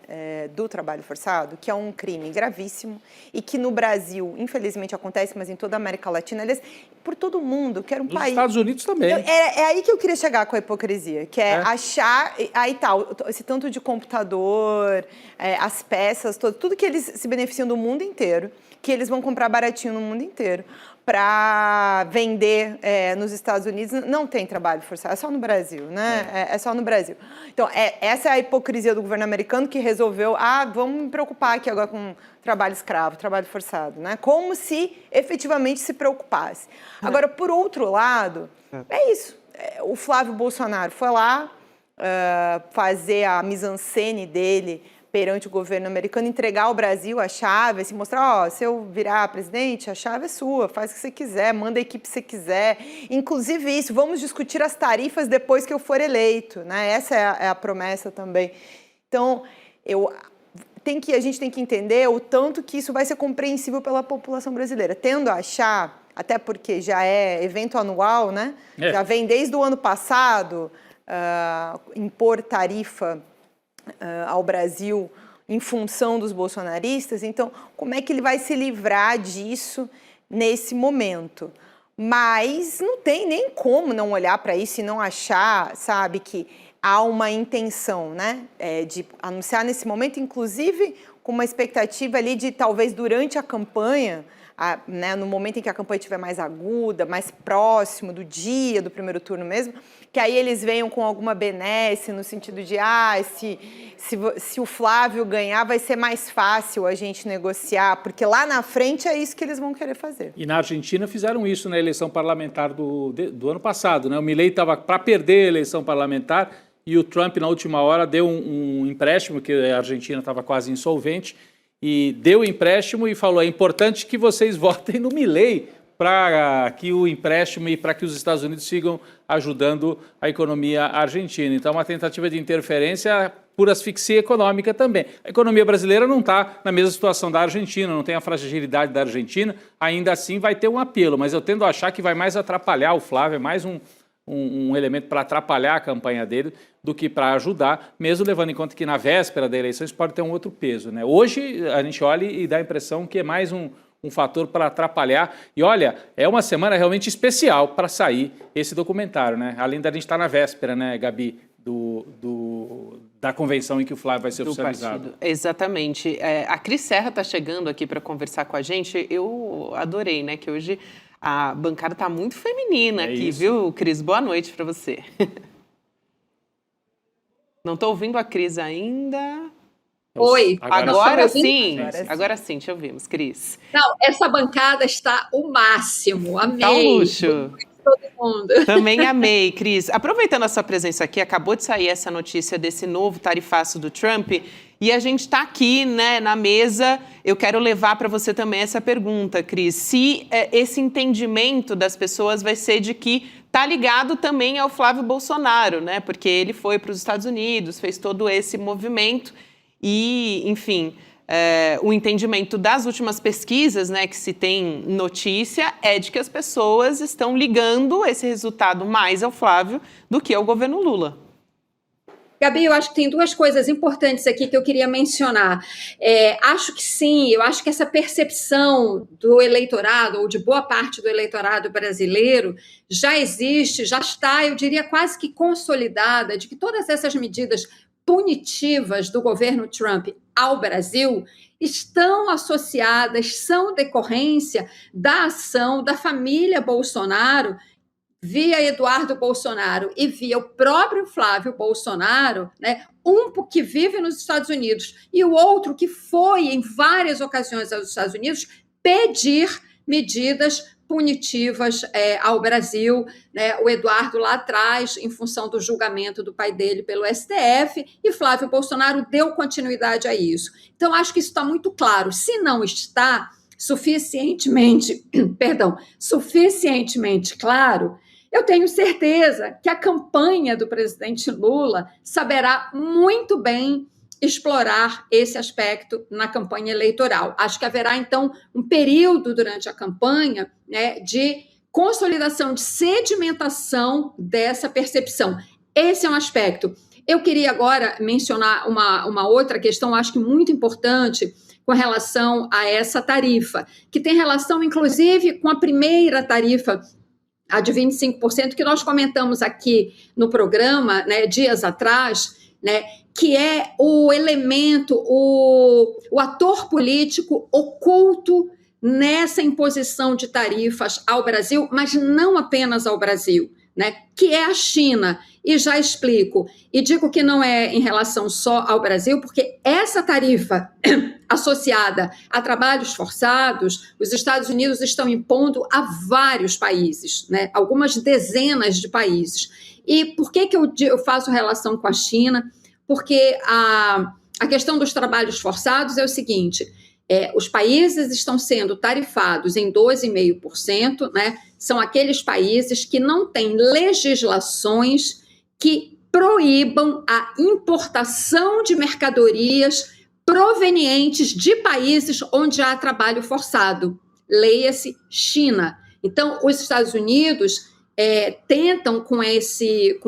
do trabalho forçado, que é um crime gravíssimo e que no Brasil, infelizmente, acontece, mas em toda a América Latina, aliás, por todo mundo, que era um país... Nos Estados Unidos também. É aí que eu queria chegar com a hipocrisia, que é achar... Aí tal, esse tanto de computador, as peças, tudo que eles se beneficiam do mundo inteiro, que eles vão comprar baratinho no mundo inteiro, para vender nos Estados Unidos, não tem trabalho forçado, é só no Brasil, né? É só no Brasil. Então, essa é a hipocrisia do governo americano que resolveu, vamos me preocupar aqui agora com trabalho escravo, trabalho forçado, né? Como se efetivamente se preocupasse. Agora, por outro lado, é isso. O Flávio Bolsonaro foi lá fazer a mise-en-scène dele perante o governo americano, entregar ao Brasil a chave, assim, mostrar, se eu virar presidente, a chave é sua, faz o que você quiser, manda a equipe que você quiser. Inclusive isso, vamos discutir as tarifas depois que eu for eleito, né? Essa é a promessa também. Então, a gente tem que entender o tanto que isso vai ser compreensível pela população brasileira. Tendo a achar, até porque já é evento anual, né? Já vem desde o ano passado, impor tarifa ao Brasil em função dos bolsonaristas. Então, como é que ele vai se livrar disso nesse momento? Mas não tem nem como não olhar para isso e não achar, sabe, que há uma intenção, né, de anunciar nesse momento, inclusive com uma expectativa ali de talvez durante a campanha, né, no momento em que a campanha estiver mais aguda, mais próximo do dia do primeiro turno mesmo, que aí eles venham com alguma benesse no sentido de se o Flávio ganhar vai ser mais fácil a gente negociar, porque lá na frente é isso que eles vão querer fazer. E na Argentina fizeram isso na eleição parlamentar do ano passado, né? O Milei estava para perder a eleição parlamentar e o Trump na última hora deu um empréstimo, que a Argentina estava quase insolvente, e deu o empréstimo e falou, é importante que vocês votem no Milei para que o empréstimo e para que os Estados Unidos sigam ajudando a economia argentina. Então, uma tentativa de interferência por asfixia econômica também. A economia brasileira não está na mesma situação da Argentina, não tem a fragilidade da Argentina, ainda assim vai ter um apelo, mas eu tendo a achar que vai mais atrapalhar o Flávio, é mais um elemento para atrapalhar a campanha dele do que para ajudar, mesmo levando em conta que na véspera da eleição isso pode ter um outro peso, né? Hoje a gente olha e dá a impressão que é mais um fator para atrapalhar. E olha, é uma semana realmente especial para sair esse documentário, né? Além da gente estar na véspera, né, Gabi, da convenção em que o Flávio vai ser oficializado. Partido. Exatamente. A Cris Serra está chegando aqui para conversar com a gente. Eu adorei, né, que hoje a bancada está muito feminina aqui, isso. Viu, Cris? Boa noite para você. Não estou ouvindo a Cris ainda. Oi. Agora sim. Agora sim, te ouvimos, Cris. Não, essa bancada está o máximo. Amei. Tá um luxo. Todo mundo. Também amei, Cris. Aproveitando a sua presença aqui, acabou de sair essa notícia desse novo tarifaço do Trump e a gente está aqui, né, na mesa. Eu quero levar para você também essa pergunta, Cris. Se esse entendimento das pessoas vai ser de que está ligado também ao Flávio Bolsonaro, né? Porque ele foi para os Estados Unidos, fez todo esse movimento e, enfim... o entendimento das últimas pesquisas, né, que se tem notícia, é de que as pessoas estão ligando esse resultado mais ao Flávio do que ao governo Lula. Gabi, eu acho que tem duas coisas importantes aqui que eu queria mencionar. Acho que sim, eu acho que essa percepção do eleitorado, ou de boa parte do eleitorado brasileiro, já existe, já está, eu diria, quase que consolidada, de que todas essas medidas punitivas do governo Trump ao Brasil estão associadas, são decorrência da ação da família Bolsonaro, via Eduardo Bolsonaro e via o próprio Flávio Bolsonaro, né, um que vive nos Estados Unidos e o outro que foi em várias ocasiões aos Estados Unidos pedir medidas punitivas ao Brasil, né? O Eduardo lá atrás, em função do julgamento do pai dele pelo STF, e Flávio Bolsonaro deu continuidade a isso. Então, acho que isso está muito claro. Se não está suficientemente claro, eu tenho certeza que a campanha do presidente Lula saberá muito bem explorar esse aspecto na campanha eleitoral. Acho que haverá, então, um período durante a campanha, né, de consolidação, de sedimentação dessa percepção. Esse é um aspecto. Eu queria agora mencionar uma outra questão, acho que muito importante, com relação a essa tarifa, que tem relação, inclusive, com a primeira tarifa, a de 25%, que nós comentamos aqui no programa, né, dias atrás, né, que é o elemento, o ator político oculto nessa imposição de tarifas ao Brasil, mas não apenas ao Brasil, né, que é a China. E já explico. E digo que não é em relação só ao Brasil, porque essa tarifa associada a trabalhos forçados, os Estados Unidos estão impondo a vários países, né, algumas dezenas de países. E por que eu faço relação com a China? Porque a questão dos trabalhos forçados é o seguinte, os países estão sendo tarifados em 12,5%, né? São aqueles países que não têm legislações que proíbam a importação de mercadorias provenientes de países onde há trabalho forçado. Leia-se China. Então, os Estados Unidos tentam, com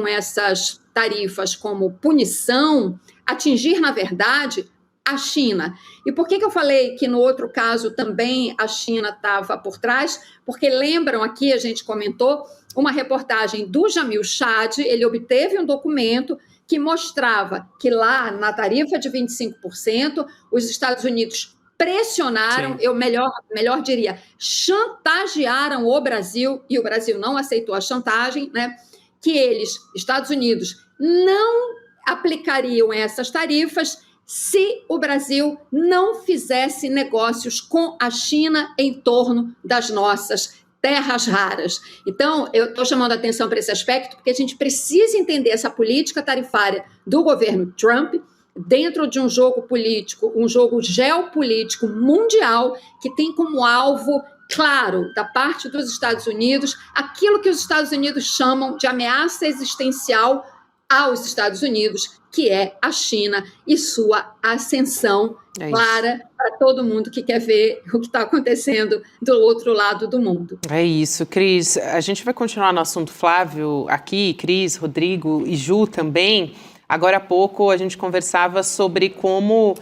essas tarifas como punição, atingir, na verdade, a China. E por que eu falei que no outro caso também a China estava por trás? Porque lembram aqui, a gente comentou, uma reportagem do Jamil Chad, ele obteve um documento que mostrava que lá na tarifa de 25%, os Estados Unidos pressionaram, eu melhor diria, chantagearam o Brasil, e o Brasil não aceitou a chantagem, né? Que eles, Estados Unidos, não aplicariam essas tarifas se o Brasil não fizesse negócios com a China em torno das nossas terras raras. Então, eu estou chamando a atenção para esse aspecto, porque a gente precisa entender essa política tarifária do governo Trump dentro de um jogo político, um jogo geopolítico mundial, que tem como alvo claro da parte dos Estados Unidos aquilo que os Estados Unidos chamam de ameaça existencial aos Estados Unidos, que é a China e sua ascensão clara para todo mundo que quer ver o que está acontecendo do outro lado do mundo. É isso, Cris. A gente vai continuar no assunto Flávio aqui, Cris, Rodrigo e Ju também. Agora há pouco a gente conversava sobre como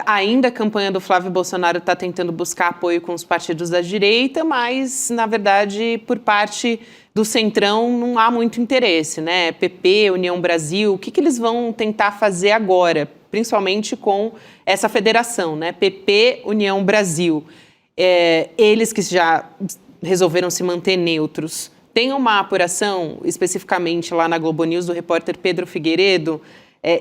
ainda a campanha do Flávio Bolsonaro está tentando buscar apoio com os partidos da direita, mas, na verdade, por parte do Centrão não há muito interesse, né? PP, União Brasil, o que eles vão tentar fazer agora, principalmente com essa federação, né? PP, União Brasil. Eles que já resolveram se manter neutros. Tem uma apuração, especificamente lá na Globo News, do repórter Pedro Figueiredo,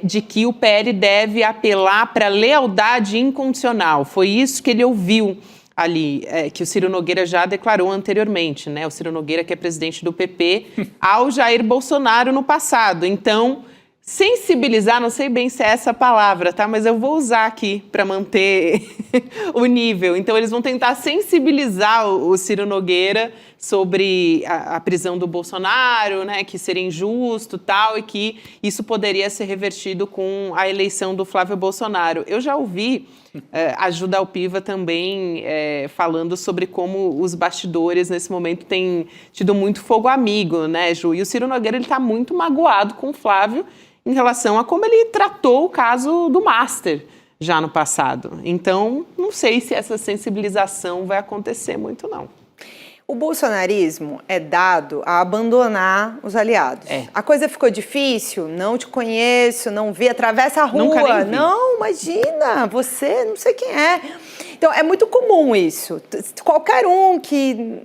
de que o PL deve apelar para lealdade incondicional. Foi isso que ele ouviu ali, que o Ciro Nogueira já declarou anteriormente, né? O Ciro Nogueira, que é presidente do PP, ao Jair Bolsonaro no passado. Então, sensibilizar, não sei bem se é essa palavra, tá? Mas eu vou usar aqui para manter o nível. Então, eles vão tentar sensibilizar o Ciro Nogueira sobre a prisão do Bolsonaro, né? Que seria injusto, tal, e que isso poderia ser revertido com a eleição do Flávio Bolsonaro. Eu já ouvi a Ju Dalpiva também falando sobre como os bastidores nesse momento têm tido muito fogo amigo, né, Ju? E o Ciro Nogueira está muito magoado com o Flávio em relação a como ele tratou o caso do Master já no passado. Então, não sei se essa sensibilização vai acontecer muito, não. O bolsonarismo é dado a abandonar os aliados. A coisa ficou difícil, não te conheço, não vi, atravessa a rua. Nunca nem vi. Não, imagina, você, não sei quem é. Então, é muito comum isso. Qualquer um que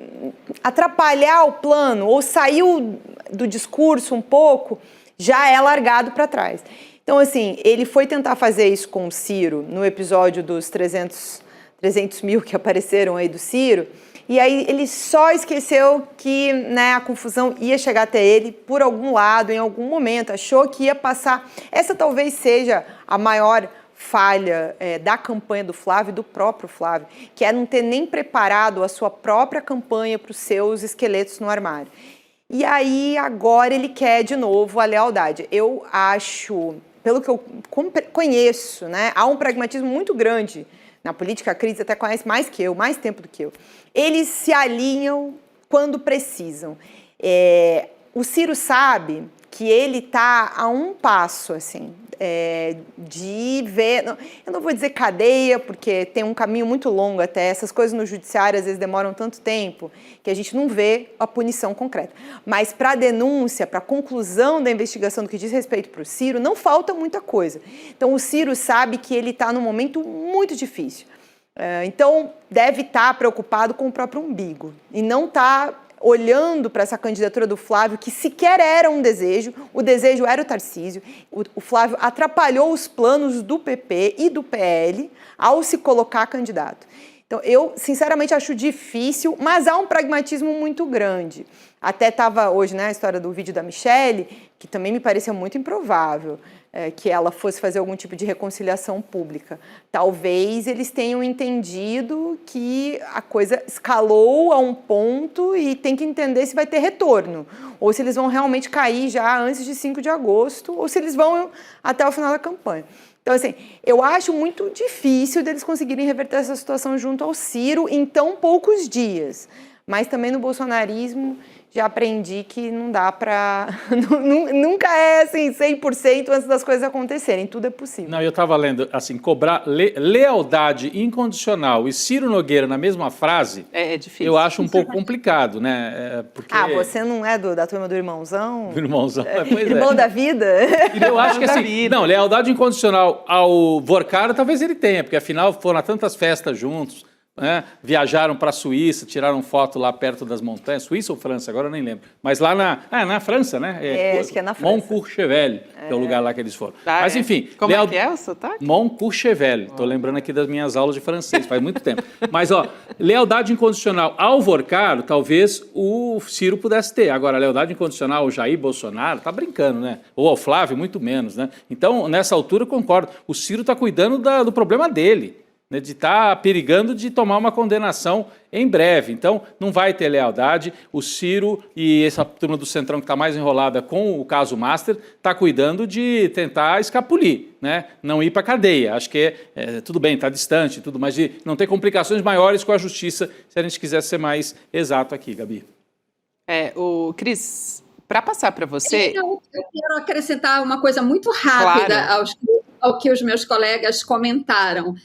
atrapalhar o plano ou saiu do discurso um pouco, já é largado para trás. Então, assim, ele foi tentar fazer isso com o Ciro no episódio dos 300 mil que apareceram aí do Ciro, e aí ele só esqueceu que, né, a confusão ia chegar até ele por algum lado, em algum momento, achou que ia passar. Essa talvez seja a maior falha da campanha do Flávio, do próprio Flávio, que é não ter nem preparado a sua própria campanha para os seus esqueletos no armário. E aí, agora ele quer de novo a lealdade. Eu acho, pelo que eu conheço, né, há um pragmatismo muito grande na política. A Cris até conhece mais que eu, mais tempo do que eu. Eles se alinham quando precisam. O Ciro sabe que ele está a um passo, assim, de ver... Eu não vou dizer cadeia, porque tem um caminho muito longo até. Essas coisas no judiciário, às vezes, demoram tanto tempo que a gente não vê a punição concreta. Mas para a denúncia, para a conclusão da investigação do que diz respeito para o Ciro, não falta muita coisa. Então, o Ciro sabe que ele está num momento muito difícil. Então, deve estar preocupado com o próprio umbigo e não está olhando para essa candidatura do Flávio, que sequer era um desejo. O desejo era o Tarcísio. O Flávio atrapalhou os planos do PP e do PL ao se colocar candidato. Então, eu, sinceramente, acho difícil, mas há um pragmatismo muito grande. Até estava hoje, né, a história do vídeo da Michelle, que também me parecia muito improvável, que ela fosse fazer algum tipo de reconciliação pública. Talvez eles tenham entendido que a coisa escalou a um ponto e tem que entender se vai ter retorno, ou se eles vão realmente cair já antes de 5 de agosto, ou se eles vão até o final da campanha. Então, assim, eu acho muito difícil deles conseguirem reverter essa situação junto ao Ciro em tão poucos dias. Mas também no bolsonarismo já aprendi que não dá para... Nunca é assim 100% antes das coisas acontecerem, tudo é possível. Não, eu estava lendo, assim, cobrar lealdade incondicional e Ciro Nogueira na mesma frase, é difícil. Eu acho um pouco complicado, né? Porque... você não é da turma do irmãozão? Do irmãozão, pois Irmão da vida? Eu acho que assim, não, lealdade incondicional ao Vorcaro talvez ele tenha, porque afinal foram a tantas festas juntos, né? Viajaram para a Suíça, tiraram foto lá perto das montanhas, Suíça ou França, agora eu nem lembro. Mas lá na França, né? Acho que é na França. Montcourchevel, que é o lugar lá que eles foram. Mas enfim... Como é que é o sotaque? Montcourchevel, estou lembrando aqui das minhas aulas de francês, faz muito tempo. Mas, ó, lealdade incondicional ao Vorcaro, talvez o Ciro pudesse ter. Agora, lealdade incondicional ao Jair Bolsonaro, tá brincando, né? Ou ao Flávio, muito menos, né? Então, nessa altura, eu concordo. O Ciro está cuidando do problema dele. né, de estar perigando de tomar uma condenação em breve. Então, não vai ter lealdade. O Ciro e essa turma do Centrão que está mais enrolada com o caso Master está cuidando de tentar escapulir, né? Não ir para a cadeia. Acho que tudo bem, está distante, tudo, mas de não ter complicações maiores com a justiça, se a gente quiser ser mais exato aqui, Gabi. O Cris, para passar para você... Eu quero acrescentar uma coisa muito rápida ao que os meus colegas comentaram.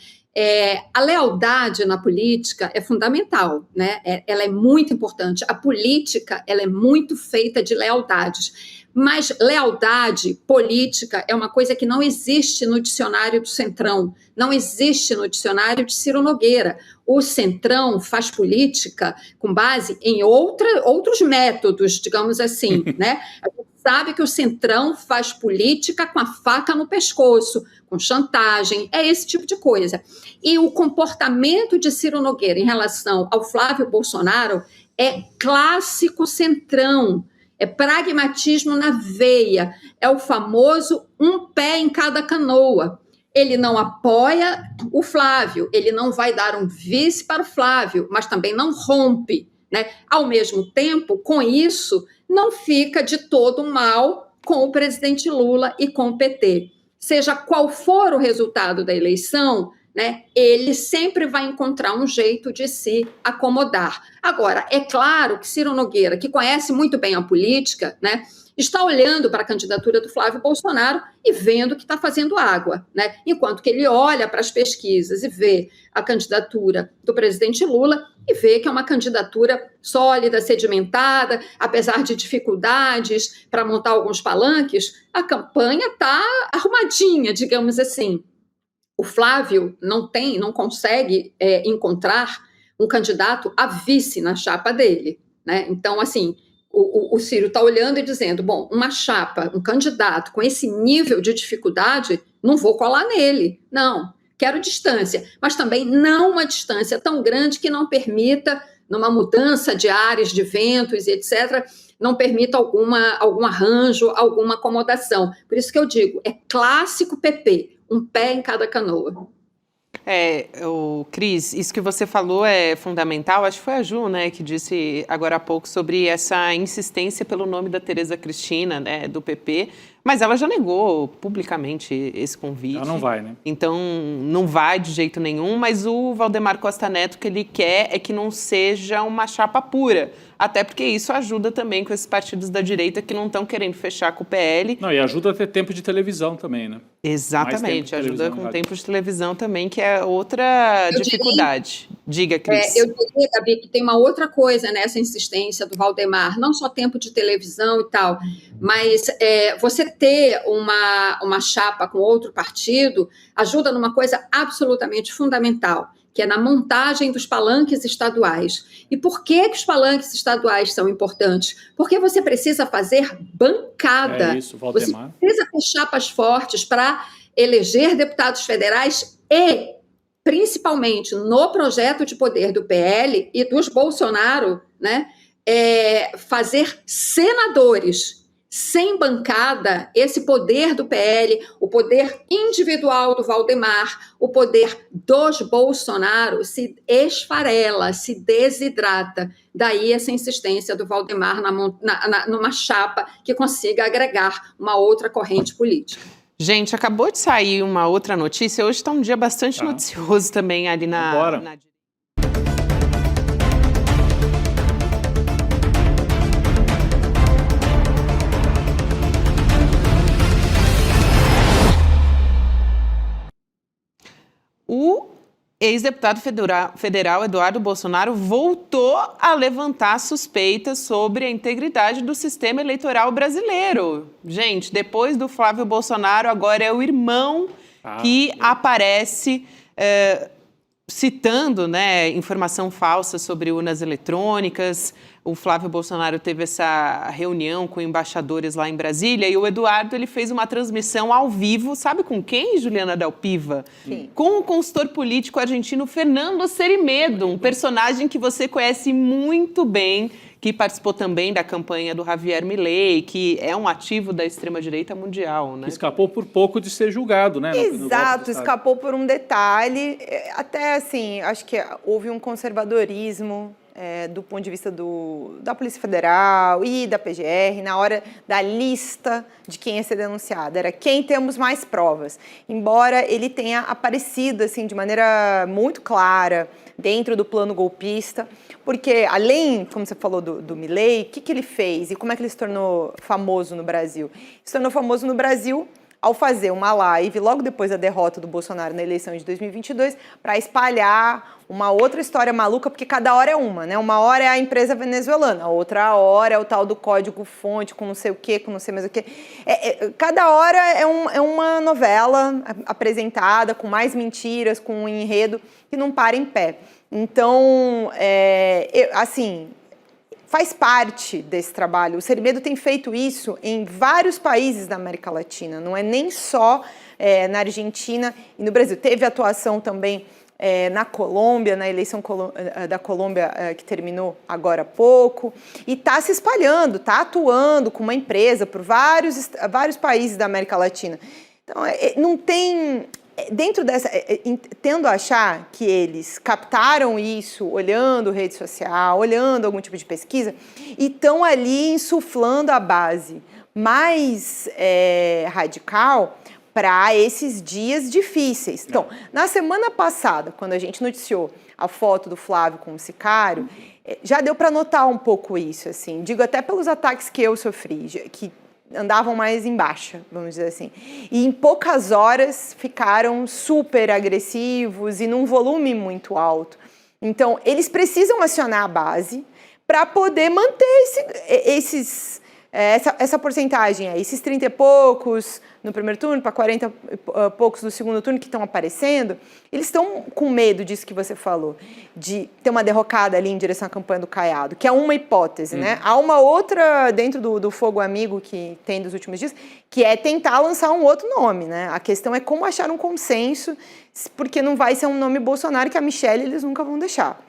A lealdade na política é fundamental, né? Ela é muito importante. A política, ela é muito feita de lealdades. Mas lealdade política é uma coisa que não existe no dicionário do Centrão, não existe no dicionário de Ciro Nogueira. O Centrão faz política com base em outros métodos, digamos assim, né? A gente sabe que o Centrão faz política com a faca no pescoço, com chantagem, é esse tipo de coisa. E o comportamento de Ciro Nogueira em relação ao Flávio Bolsonaro é clássico Centrão. É pragmatismo na veia, é o famoso um pé em cada canoa. Ele não apoia o Flávio, ele não vai dar um vice para o Flávio, mas também não rompe, né? Ao mesmo tempo, com isso, não fica de todo mal com o presidente Lula e com o PT. Seja qual for o resultado da eleição, né, ele sempre vai encontrar um jeito de se acomodar. Agora, é claro que Ciro Nogueira, que conhece muito bem a política, né, está olhando para a candidatura do Flávio Bolsonaro e vendo que está fazendo água, né, enquanto que ele olha para as pesquisas e vê a candidatura do presidente Lula e vê que é uma candidatura sólida, sedimentada, apesar de dificuldades para montar alguns palanques, a campanha está arrumadinha, digamos assim. O Flávio não consegue encontrar um candidato a vice na chapa dele, né? Então, assim, o Ciro está olhando e dizendo, bom, uma chapa, um candidato com esse nível de dificuldade, não vou colar nele, não, quero distância, mas também não uma distância tão grande que não permita, numa mudança de áreas, de ventos e etc., não permita algum arranjo, alguma acomodação. Por isso que eu digo, é clássico PP, um pé em cada canoa. Cris, isso que você falou é fundamental. Acho que foi a Ju, né, que disse agora há pouco sobre essa insistência pelo nome da Tereza Cristina, né, do PP, mas ela já negou publicamente esse convite. Ela não vai, né? Então, não vai de jeito nenhum, mas o Valdemar Costa Neto, que ele quer é que não seja uma chapa pura, até porque isso ajuda também com esses partidos da direita que não estão querendo fechar com o PL. Não, e ajuda a ter tempo de televisão também, né? Exatamente, ajuda com tempo de televisão também, que é outra dificuldade. Diga, Cris. Eu diria, Gabi, que tem uma outra coisa nessa insistência do Valdemar, não só tempo de televisão e tal, mas você ter uma chapa com outro partido ajuda numa coisa absolutamente fundamental, que é na montagem dos palanques estaduais. E por que os palanques estaduais são importantes? Porque você precisa fazer bancada. É isso, Valdemar. Você precisa ter chapas fortes para eleger deputados federais e, principalmente no projeto de poder do PL e dos Bolsonaro, né, fazer senadores. Sem bancada, esse poder do PL, o poder individual do Valdemar, o poder dos Bolsonaro se esfarela, se desidrata. Daí essa insistência do Valdemar numa chapa que consiga agregar uma outra corrente política. Gente, acabou de sair uma outra notícia. Hoje está um dia bastante noticioso também ali na... O ex-deputado federal Eduardo Bolsonaro voltou a levantar suspeitas sobre a integridade do sistema eleitoral brasileiro. Gente, depois do Flávio Bolsonaro, agora é o irmão que aparece citando, né, informação falsa sobre urnas eletrônicas. O Flávio Bolsonaro teve essa reunião com embaixadores lá em Brasília e o Eduardo ele fez uma transmissão ao vivo, sabe com quem, Juliana Dalpiva? Sim. Com o consultor político argentino Fernando Serimedo, um personagem que você conhece muito bem, que participou também da campanha do Javier Milei, que é um ativo da extrema-direita mundial, né? Escapou por pouco de ser julgado, né? Exato, escapou por um detalhe. Até assim, acho que houve um conservadorismo do ponto de vista da Polícia Federal e da PGR na hora da lista de quem ia ser denunciado. Era quem temos mais provas. Embora ele tenha aparecido assim, de maneira muito clara dentro do plano golpista, porque além, como você falou, do Milei, o que ele fez e como é que ele se tornou famoso no Brasil? Se tornou famoso no Brasil ao fazer uma live logo depois da derrota do Bolsonaro na eleição de 2022 para espalhar uma outra história maluca, porque cada hora é uma, né? Uma hora é a empresa venezuelana, a outra hora é o tal do código-fonte com não sei o quê, com não sei mais o quê. Cada hora é uma novela apresentada com mais mentiras, com um enredo que não para em pé. Então, assim, faz parte desse trabalho. O Serimedo tem feito isso em vários países da América Latina, não é nem só na Argentina e no Brasil. Teve atuação também na Colômbia, na eleição da Colômbia que terminou agora há pouco, e está se espalhando, está atuando com uma empresa por vários países da América Latina. Então, não tem... Dentro dessa, tendo a achar que eles captaram isso olhando rede social, olhando algum tipo de pesquisa, e estão ali insuflando a base mais radical para esses dias difíceis. Então, na semana passada, quando a gente noticiou a foto do Flávio com o sicário, já deu para notar um pouco isso, assim, digo até pelos ataques que eu sofri, que andavam mais em baixa, vamos dizer assim. E em poucas horas ficaram super agressivos e num volume muito alto. Então, eles precisam acionar a base para poder manter essa porcentagem aí, esses 30 e poucos no primeiro turno, para 40 e poucos no segundo turno que estão aparecendo, eles estão com medo disso que você falou, de ter uma derrocada ali em direção à campanha do Caiado, que é uma hipótese, né? Há uma outra dentro do fogo amigo que tem dos últimos dias, que é tentar lançar um outro nome, né? A questão é como achar um consenso, porque não vai ser um nome Bolsonaro que a Michelle eles nunca vão deixar.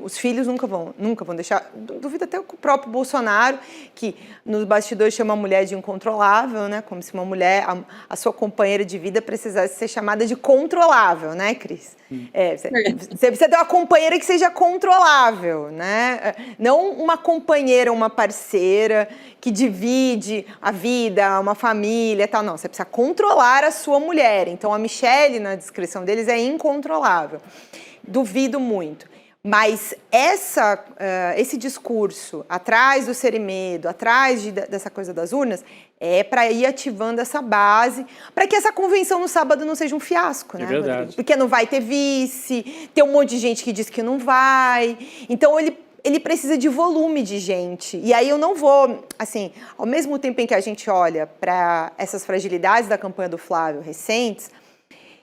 Os filhos nunca vão deixar, duvido até o próprio Bolsonaro, que nos bastidores chama a mulher de incontrolável, né? Como se uma mulher, a sua companheira de vida precisasse ser chamada de controlável, né, Cris? Você precisa ter uma companheira que seja controlável, né? Não uma companheira, uma parceira que divide a vida, uma família e tal, não, você precisa controlar a sua mulher. Então a Michelle, na descrição deles, é incontrolável. Duvido muito. Mas esse discurso atrás do Serimedo, atrás dessa coisa das urnas, é para ir ativando essa base, para que essa convenção no sábado não seja um fiasco, né? É verdade. Rodrigo? Porque não vai ter vice, tem um monte de gente que diz que não vai. Então, ele precisa de volume de gente. E aí eu não vou, assim, ao mesmo tempo em que a gente olha para essas fragilidades da campanha do Flávio recentes,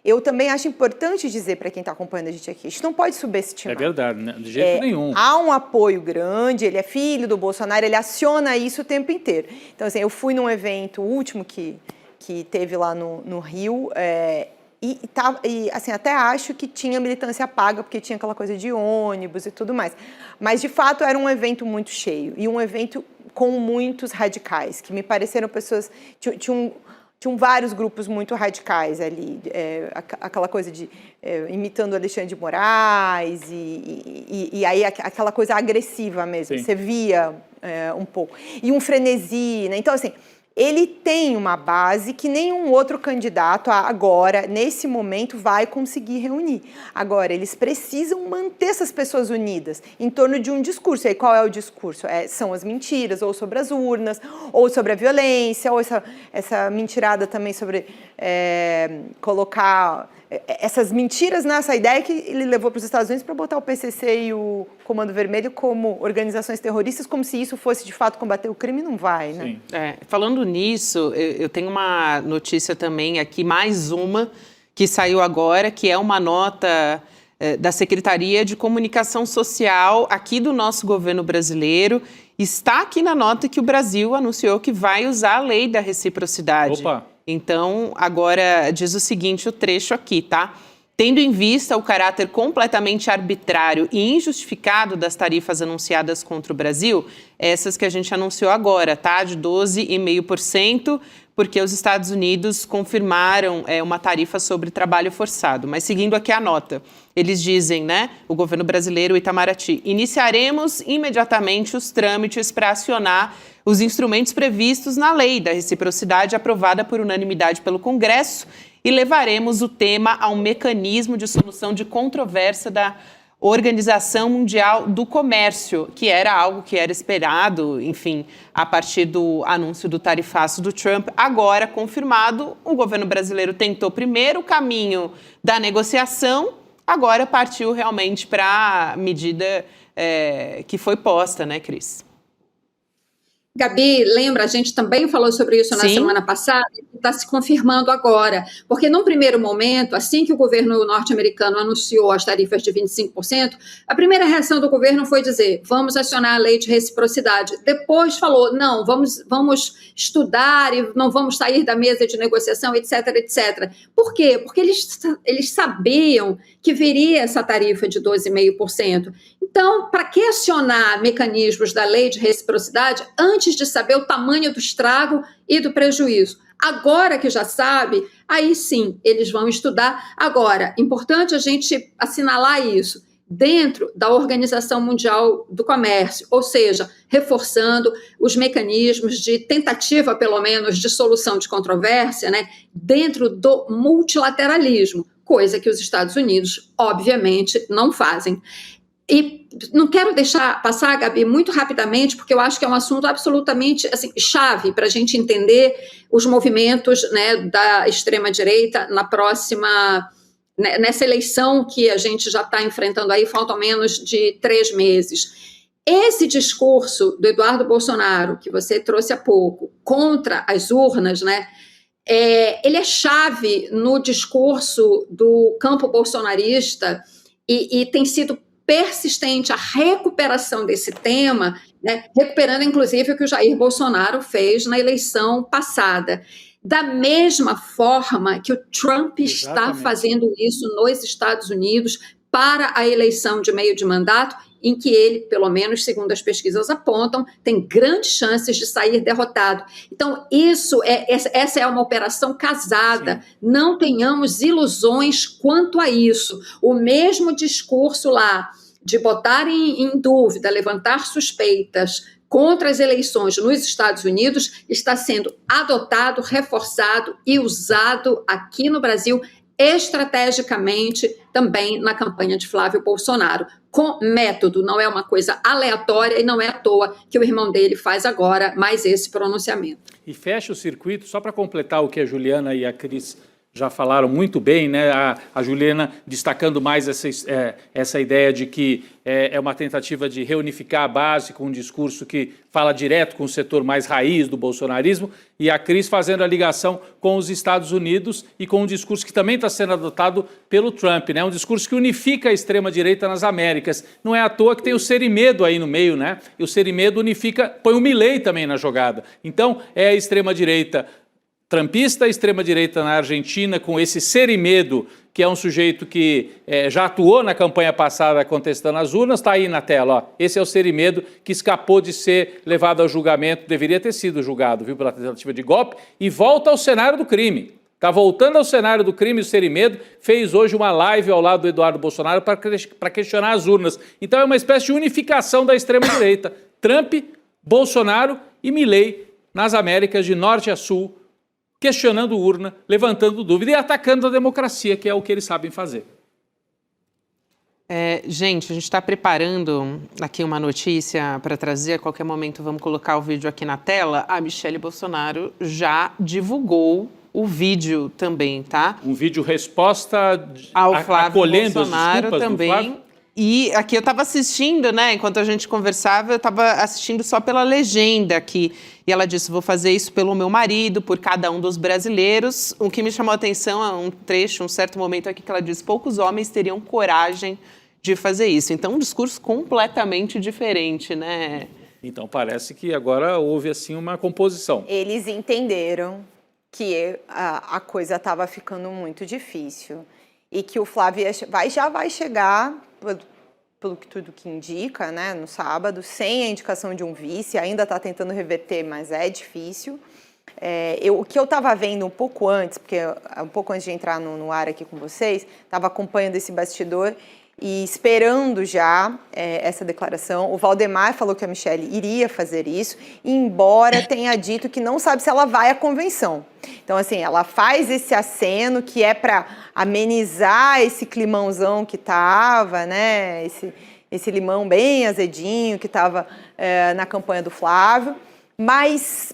eu também acho importante dizer para quem está acompanhando a gente aqui, a gente não pode subestimar. É verdade, né? De jeito nenhum. Há um apoio grande, ele é filho do Bolsonaro, ele aciona isso o tempo inteiro. Então, assim, eu fui num evento último que teve lá no Rio, e assim, até acho que tinha militância paga, porque tinha aquela coisa de ônibus e tudo mais. Mas, de fato, era um evento muito cheio, e um evento com muitos radicais, que me pareceram pessoas... Tinham vários grupos muito radicais ali, aquela coisa de imitando Alexandre de Moraes e aí aquela coisa agressiva mesmo, Sim. Você via um pouco. E um frenesi, né? Então, assim, ele tem uma base que nenhum outro candidato agora, nesse momento, vai conseguir reunir. Agora, eles precisam manter essas pessoas unidas em torno de um discurso. E aí, qual é o discurso? São as mentiras, ou sobre as urnas, ou sobre a violência, ou essa mentirada também sobre colocar essas mentiras nessa ideia que ele levou para os Estados Unidos para botar o PCC e o Comando Vermelho como organizações terroristas, como se isso fosse de fato combater o crime, não vai, né? Sim. Falando nisso, eu tenho uma notícia também aqui, mais uma, que saiu agora, que é uma nota da Secretaria de Comunicação Social aqui do nosso governo brasileiro. Está aqui na nota que o Brasil anunciou que vai usar a lei da reciprocidade. Opa! Então, agora diz o seguinte, o trecho aqui, tá? Tendo em vista o caráter completamente arbitrário e injustificado das tarifas anunciadas contra o Brasil, essas que a gente anunciou agora, tá? De 12,5%, porque os Estados Unidos confirmaram uma tarifa sobre trabalho forçado. Mas seguindo aqui a nota, eles dizem, né, o governo brasileiro, o Itamaraty, iniciaremos imediatamente os trâmites para acionar os instrumentos previstos na lei da reciprocidade aprovada por unanimidade pelo Congresso e levaremos o tema a um mecanismo de solução de controvérsia da Organização Mundial do Comércio, que era algo que era esperado, enfim, a partir do anúncio do tarifaço do Trump. Agora, confirmado, o governo brasileiro tentou primeiro o caminho da negociação, agora partiu realmente para a medida que foi posta, né, Cris? Gabi, lembra, a gente também falou sobre isso na semana passada, e está se confirmando agora, porque num primeiro momento, assim que o governo norte-americano anunciou as tarifas de 25%, a primeira reação do governo foi dizer, vamos acionar a lei de reciprocidade. Depois falou, não, vamos estudar e não vamos sair da mesa de negociação, etc, etc. Por quê? Porque eles sabiam que viria essa tarifa de 12,5%. Então, para que acionar mecanismos da lei de reciprocidade antes de saber o tamanho do estrago e do prejuízo? Agora que já sabe, aí sim, eles vão estudar. Agora, importante a gente assinalar isso, dentro da Organização Mundial do Comércio, ou seja, reforçando os mecanismos de tentativa, pelo menos, de solução de controvérsia, né, dentro do multilateralismo, coisa que os Estados Unidos, obviamente, não fazem. E não quero deixar passar, Gabi, muito rapidamente, porque eu acho que é um assunto absolutamente assim, chave para a gente entender os movimentos, né, da extrema-direita na próxima, né, nessa eleição que a gente já está enfrentando aí, faltam menos de 3 meses. Esse discurso do Eduardo Bolsonaro, que você trouxe há pouco, contra as urnas, né, ele é chave no discurso do campo bolsonarista e tem sido persistente a recuperação desse tema, né, recuperando inclusive o que o Jair Bolsonaro fez na eleição passada. Da mesma forma que o Trump está fazendo isso nos Estados Unidos para a eleição de meio de mandato, em que ele, pelo menos segundo as pesquisas apontam, tem grandes chances de sair derrotado. Então, essa é uma operação casada. Sim. Não tenhamos ilusões quanto a isso. O mesmo discurso lá de botar em dúvida, levantar suspeitas contra as eleições nos Estados Unidos está sendo adotado, reforçado e usado aqui no Brasil estrategicamente também na campanha de Flávio Bolsonaro, com método, não é uma coisa aleatória e não é à toa que o irmão dele faz agora mais esse pronunciamento. E fecha o circuito, só para completar o que a Juliana e a Cris já falaram muito bem, né? A Juliana destacando mais essa ideia de que é uma tentativa de reunificar a base com um discurso que fala direto com o setor mais raiz do bolsonarismo, e a Cris fazendo a ligação com os Estados Unidos e com um discurso que também está sendo adotado pelo Trump, né? Um discurso que unifica a extrema-direita nas Américas. Não é à toa que tem o Serimedo aí no meio, né? E o Serimedo unifica, põe o Milei também na jogada. Então, é a extrema-direita trumpista, a extrema-direita na Argentina, com esse Serimedo, que é um sujeito que já atuou na campanha passada contestando as urnas, está aí na tela. Ó. Esse é o Serimedo que escapou de ser levado ao julgamento, deveria ter sido julgado, viu, pela tentativa de golpe, e volta ao cenário do crime. Está voltando ao cenário do crime, o Serimedo fez hoje uma live ao lado do Eduardo Bolsonaro para questionar as urnas. Então é uma espécie de unificação da extrema-direita. Trump, Bolsonaro e Milei nas Américas de norte a sul, questionando urna, levantando dúvida e atacando a democracia, que é o que eles sabem fazer. Gente, a gente está preparando aqui uma notícia para trazer, a qualquer momento vamos colocar o vídeo aqui na tela. A Michelle Bolsonaro já divulgou o vídeo também, tá? Um vídeo resposta ao Flávio acolhendo Bolsonaro as desculpas também. Do Flávio. E aqui eu estava assistindo, né? Enquanto a gente conversava, eu estava assistindo só pela legenda aqui. E ela disse, vou fazer isso pelo meu marido, por cada um dos brasileiros. O que me chamou a atenção é um trecho, um certo momento aqui que ela diz, poucos homens teriam coragem de fazer isso. Então, um discurso completamente diferente, né? Então, parece que agora houve, assim, uma composição. Eles entenderam que a coisa estava ficando muito difícil. e que o Flávio já vai chegar, pelo que tudo que indica, né, no sábado, sem a indicação de um vice, ainda está tentando reverter, mas é difícil. O que eu estava vendo um pouco antes, porque um pouco antes de entrar no ar aqui com vocês, estava acompanhando esse bastidor e esperando já essa declaração. O Valdemar falou que a Michelle iria fazer isso, embora tenha dito que não sabe se ela vai à convenção. Então, assim, ela faz esse aceno que é para amenizar esse climãozão que estava, né? Esse limão bem azedinho que estava na campanha do Flávio. Mas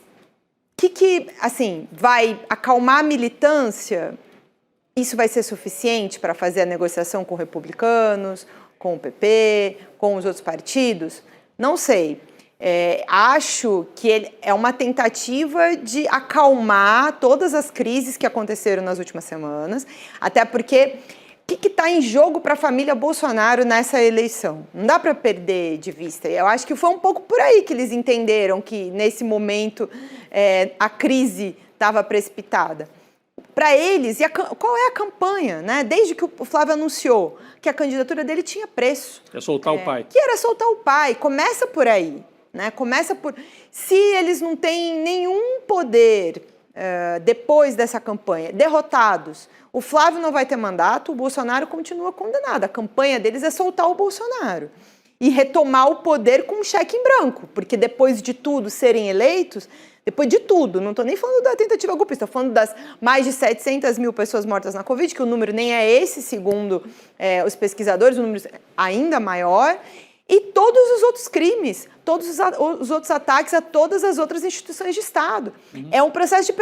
assim, vai acalmar a militância? Isso vai ser suficiente para fazer a negociação com republicanos, com o PP, com os outros partidos? Não sei. Acho que é uma tentativa de acalmar todas as crises que aconteceram nas últimas semanas, até porque o que está em jogo para a família Bolsonaro nessa eleição? Não dá para perder de vista. Eu acho que foi um pouco por aí que eles entenderam que, nesse momento, a crise estava precipitada. Para eles, qual é a campanha? Né? Desde que o Flávio anunciou que a candidatura dele tinha preço. É soltar o pai. Que era soltar o pai. Começa por aí. Né? Começa por... Se eles não têm nenhum poder depois dessa campanha, derrotados, o Flávio não vai ter mandato, o Bolsonaro continua condenado. A campanha deles é soltar o Bolsonaro e retomar o poder com um cheque em branco, porque depois de tudo serem eleitos, depois de tudo, não estou nem falando da tentativa golpista, estou falando das mais de 700 mil pessoas mortas na Covid, que o número nem é esse, segundo os pesquisadores, o número é ainda maior, e todos os outros crimes, todos os outros ataques a todas as outras instituições de Estado. É um processo de...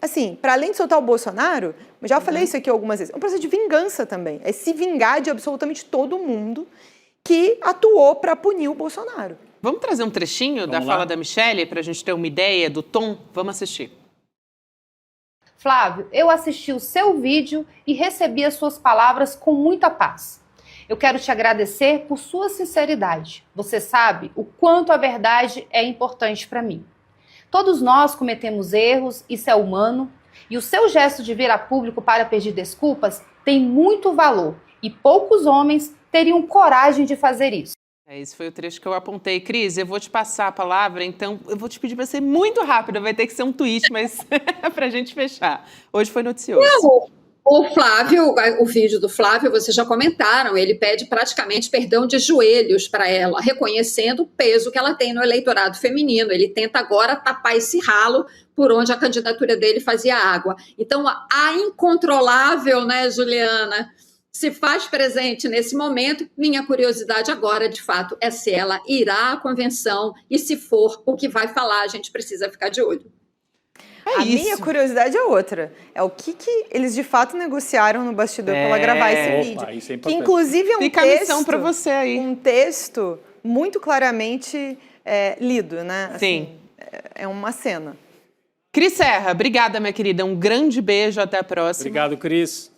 Assim, para além de soltar o Bolsonaro, eu já falei isso aqui algumas vezes, é um processo de vingança também. É se vingar de absolutamente todo mundo que atuou para punir o Bolsonaro. Vamos trazer um trechinho da fala da Michelle para a gente ter uma ideia do tom? Vamos assistir. Flávio, eu assisti o seu vídeo e recebi as suas palavras com muita paz. Eu quero te agradecer por sua sinceridade. Você sabe o quanto a verdade é importante para mim. Todos nós cometemos erros, isso é humano, e o seu gesto de vir a público para pedir desculpas tem muito valor, e poucos homens teriam coragem de fazer isso. Esse foi o trecho que eu apontei. Cris, eu vou te passar a palavra, então eu vou te pedir para ser muito rápido, vai ter que ser um tweet, mas para a gente fechar. Hoje foi noticioso. Não. O Flávio, o vídeo do Flávio, vocês já comentaram, ele pede praticamente perdão de joelhos para ela, reconhecendo o peso que ela tem no eleitorado feminino. Ele tenta agora tapar esse ralo por onde a candidatura dele fazia água. Então, a incontrolável, né, Juliana, se faz presente nesse momento. Minha curiosidade agora, de fato, é se ela irá à convenção e, se for, o que vai falar, a gente precisa ficar de olho. Minha curiosidade é outra. É o que eles de fato negociaram no bastidor para ela gravar esse vídeo. Isso é que inclusive é um Fica texto, a missão para você aí. Um texto muito claramente lido, né? Assim, Sim. É uma cena. Cris Serra, obrigada, minha querida. Um grande beijo, até a próxima. Obrigado, Cris.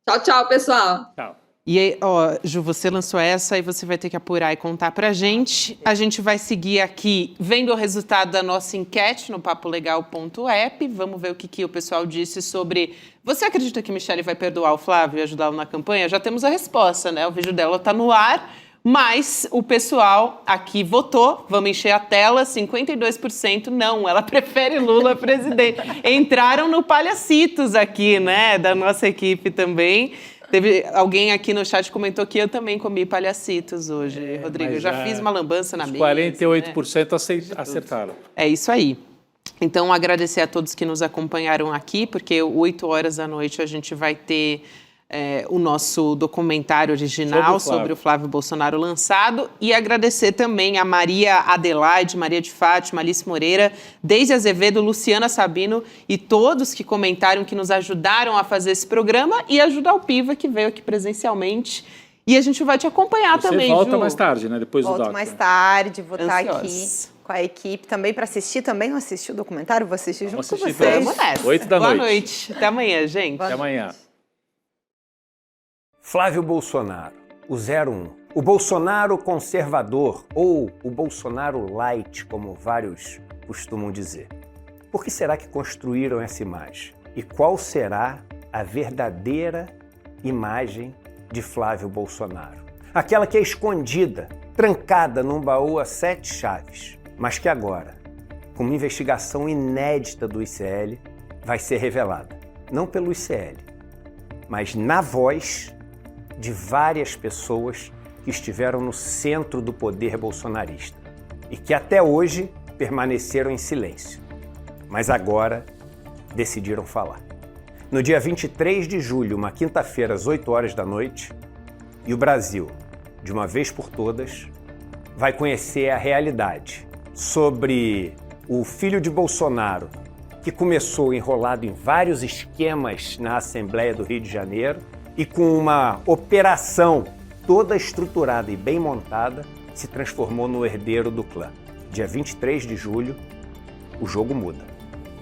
Tchau, tchau, pessoal. Tchau. E aí, ó, Ju, você lançou essa e você vai ter que apurar e contar pra gente. A gente vai seguir aqui vendo o resultado da nossa enquete no papolegal.app. Vamos ver o que o pessoal disse sobre... Você acredita que Michelle vai perdoar o Flávio e ajudá-lo na campanha? Já temos a resposta, né? O vídeo dela tá no ar, mas o pessoal aqui votou. Vamos encher a tela, 52% não. Ela prefere Lula presidente. Entraram no palhacitos aqui, né? Da nossa equipe também. Teve alguém aqui no chat que comentou que eu também comi palhacitos hoje, Rodrigo. Eu já fiz uma lambança na mesa. 48% né? Acertaram. É isso aí. Então, agradecer a todos que nos acompanharam aqui, porque 8 horas da noite a gente vai ter o nosso documentário original sobre o Flávio Bolsonaro lançado. E agradecer também a Maria Adelaide, Maria de Fátima, Alice Moreira, Deise Azevedo, Luciana Sabino e todos que comentaram, que nos ajudaram a fazer esse programa, e ajudar o Piva, que veio aqui presencialmente. E a gente vai te acompanhar também, Ju. Você volta mais tarde, né? Depois do doc. Volto mais tarde, vou estar aqui com a equipe também para assistir. Também não assisti o documentário, vou assistir junto com vocês. Vamos nessa. 8 da noite. Boa noite. Até amanhã, gente. Até amanhã. Flávio Bolsonaro, o 01. O Bolsonaro conservador, ou o Bolsonaro light, como vários costumam dizer. Por que será que construíram essa imagem? E qual será a verdadeira imagem de Flávio Bolsonaro. Aquela que é escondida, trancada num baú a 7 chaves, mas que agora, com uma investigação inédita do ICL, vai ser revelada. Não pelo ICL, mas na voz de várias pessoas que estiveram no centro do poder bolsonarista e que até hoje permaneceram em silêncio, mas agora decidiram falar. No dia 23 de julho, uma quinta-feira, às 8 horas da noite, e o Brasil, de uma vez por todas, vai conhecer a realidade sobre o filho de Bolsonaro, que começou enrolado em vários esquemas na Assembleia do Rio de Janeiro e com uma operação toda estruturada e bem montada, se transformou no herdeiro do clã. Dia 23 de julho, o jogo muda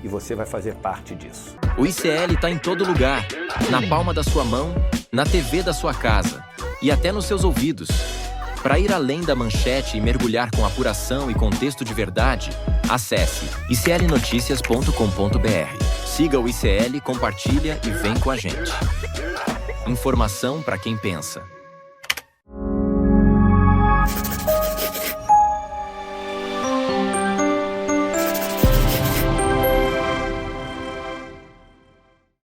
e você vai fazer parte disso. O ICL está em todo lugar, na palma da sua mão, na TV da sua casa e até nos seus ouvidos. Para ir além da manchete e mergulhar com apuração e contexto de verdade, acesse iclnoticias.com.br. Siga o ICL, compartilha e vem com a gente. Informação para quem pensa.